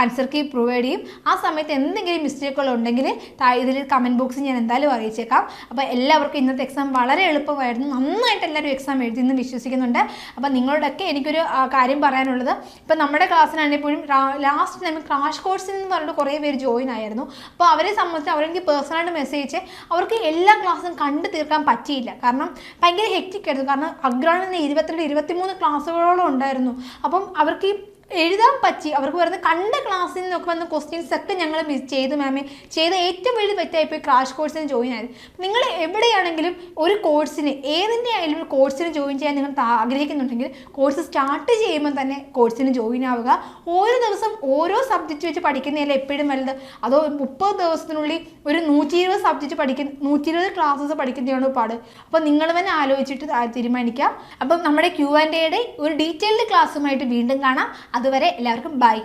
ആൻസർ കീ പ്രൊവൈഡ് ചെയ്യും. ആ സമയത്ത് എന്തെങ്കിലും മിസ്റ്റേക്കുകൾ ഉണ്ടെങ്കിൽ ഇതിൽ കമൻറ്റ് ബോക്സിൽ ഞാൻ എന്തായാലും അറിയിച്ചേക്കാം. അപ്പോൾ എല്ലാവർക്കും ഇന്നത്തെ എക്സാം വളരെ എളുപ്പമായിരുന്നു. നന്നായിട്ട് എല്ലാവരും എക്സാം എഴുതിയെന്ന് വിശ്വസിക്കുന്നുണ്ട്. അപ്പോൾ നിങ്ങളോടൊക്കെ എനിക്കൊരു കാര്യം പറയാനുള്ളത്, ഇപ്പം നമ്മുടെ ക്ലാസ്സിനാണെങ്കിൽ പോലും ലാസ്റ്റ് നമ്മൾ ക്രാഷ് കോഴ്സിൽ എന്ന് പറഞ്ഞിട്ട് കുറേ പേര് ജോയിൻ ആയിരുന്നു. അപ്പോൾ അവരെ സംബന്ധിച്ച് അവരെനിക്ക് പേഴ്സണലായിട്ട് മെസ്സേജ് അവർക്ക് എല്ലാ ക്ലാസ്സും കണ്ടു തീർക്കാൻ പറ്റിയില്ല. കാരണം ഭയങ്കര ഹെക്റ്റിക് ആയിരുന്നു. കാരണം അഗ്രാണിന് 22-23 ക്ലാസ്സുകളോളം ഉണ്ടായിരുന്നു. അപ്പം അവർക്ക് എഴുതാൻ പറ്റി, അവർക്ക് വരുന്ന കണ്ട ക്ലാസ്സിൽ നിന്നൊക്കെ വന്ന ക്വസ്റ്റ്യൻസ് ഒക്കെ ഞങ്ങൾ ചെയ്തു മാമേ ചെയ്ത ഏറ്റവും വലിയ തെറ്റായിപ്പോയി ക്രാഷ് കോഴ്സിന് ജോയിൻ ആയത്. നിങ്ങൾ എവിടെയാണെങ്കിലും ഒരു കോഴ്സിന് ഏതിൻ്റെ ആയാലും ഒരു കോഴ്സിന് ജോയിൻ ചെയ്യാൻ നിങ്ങൾ ആഗ്രഹിക്കുന്നുണ്ടെങ്കിൽ കോഴ്സ് സ്റ്റാർട്ട് ചെയ്യുമ്പോൾ തന്നെ കോഴ്സിന് ജോയിൻ ആവുക. ഓരോ ദിവസം ഓരോ സബ്ജക്റ്റ് വെച്ച് പഠിക്കുന്നതല്ല എപ്പോഴും വലുത്. അതോ 30 ദിവസത്തിനുള്ളിൽ ഒരു 120 സബ്ജക്റ്റ് 120 ക്ലാസ്സസ് പഠിക്കുന്നതാണ് പാട്. അപ്പോൾ നിങ്ങൾ തന്നെ ആലോചിച്ചിട്ട് തീരുമാനിക്കാം. അപ്പം നമ്മുടെ Q&Aയുടെ ഒരു ഡീറ്റെയിൽഡ് ക്ലാസ്സുമായിട്ട് വീണ്ടും കാണാം. അതുവരെ എല്ലാവർക്കും ബൈ.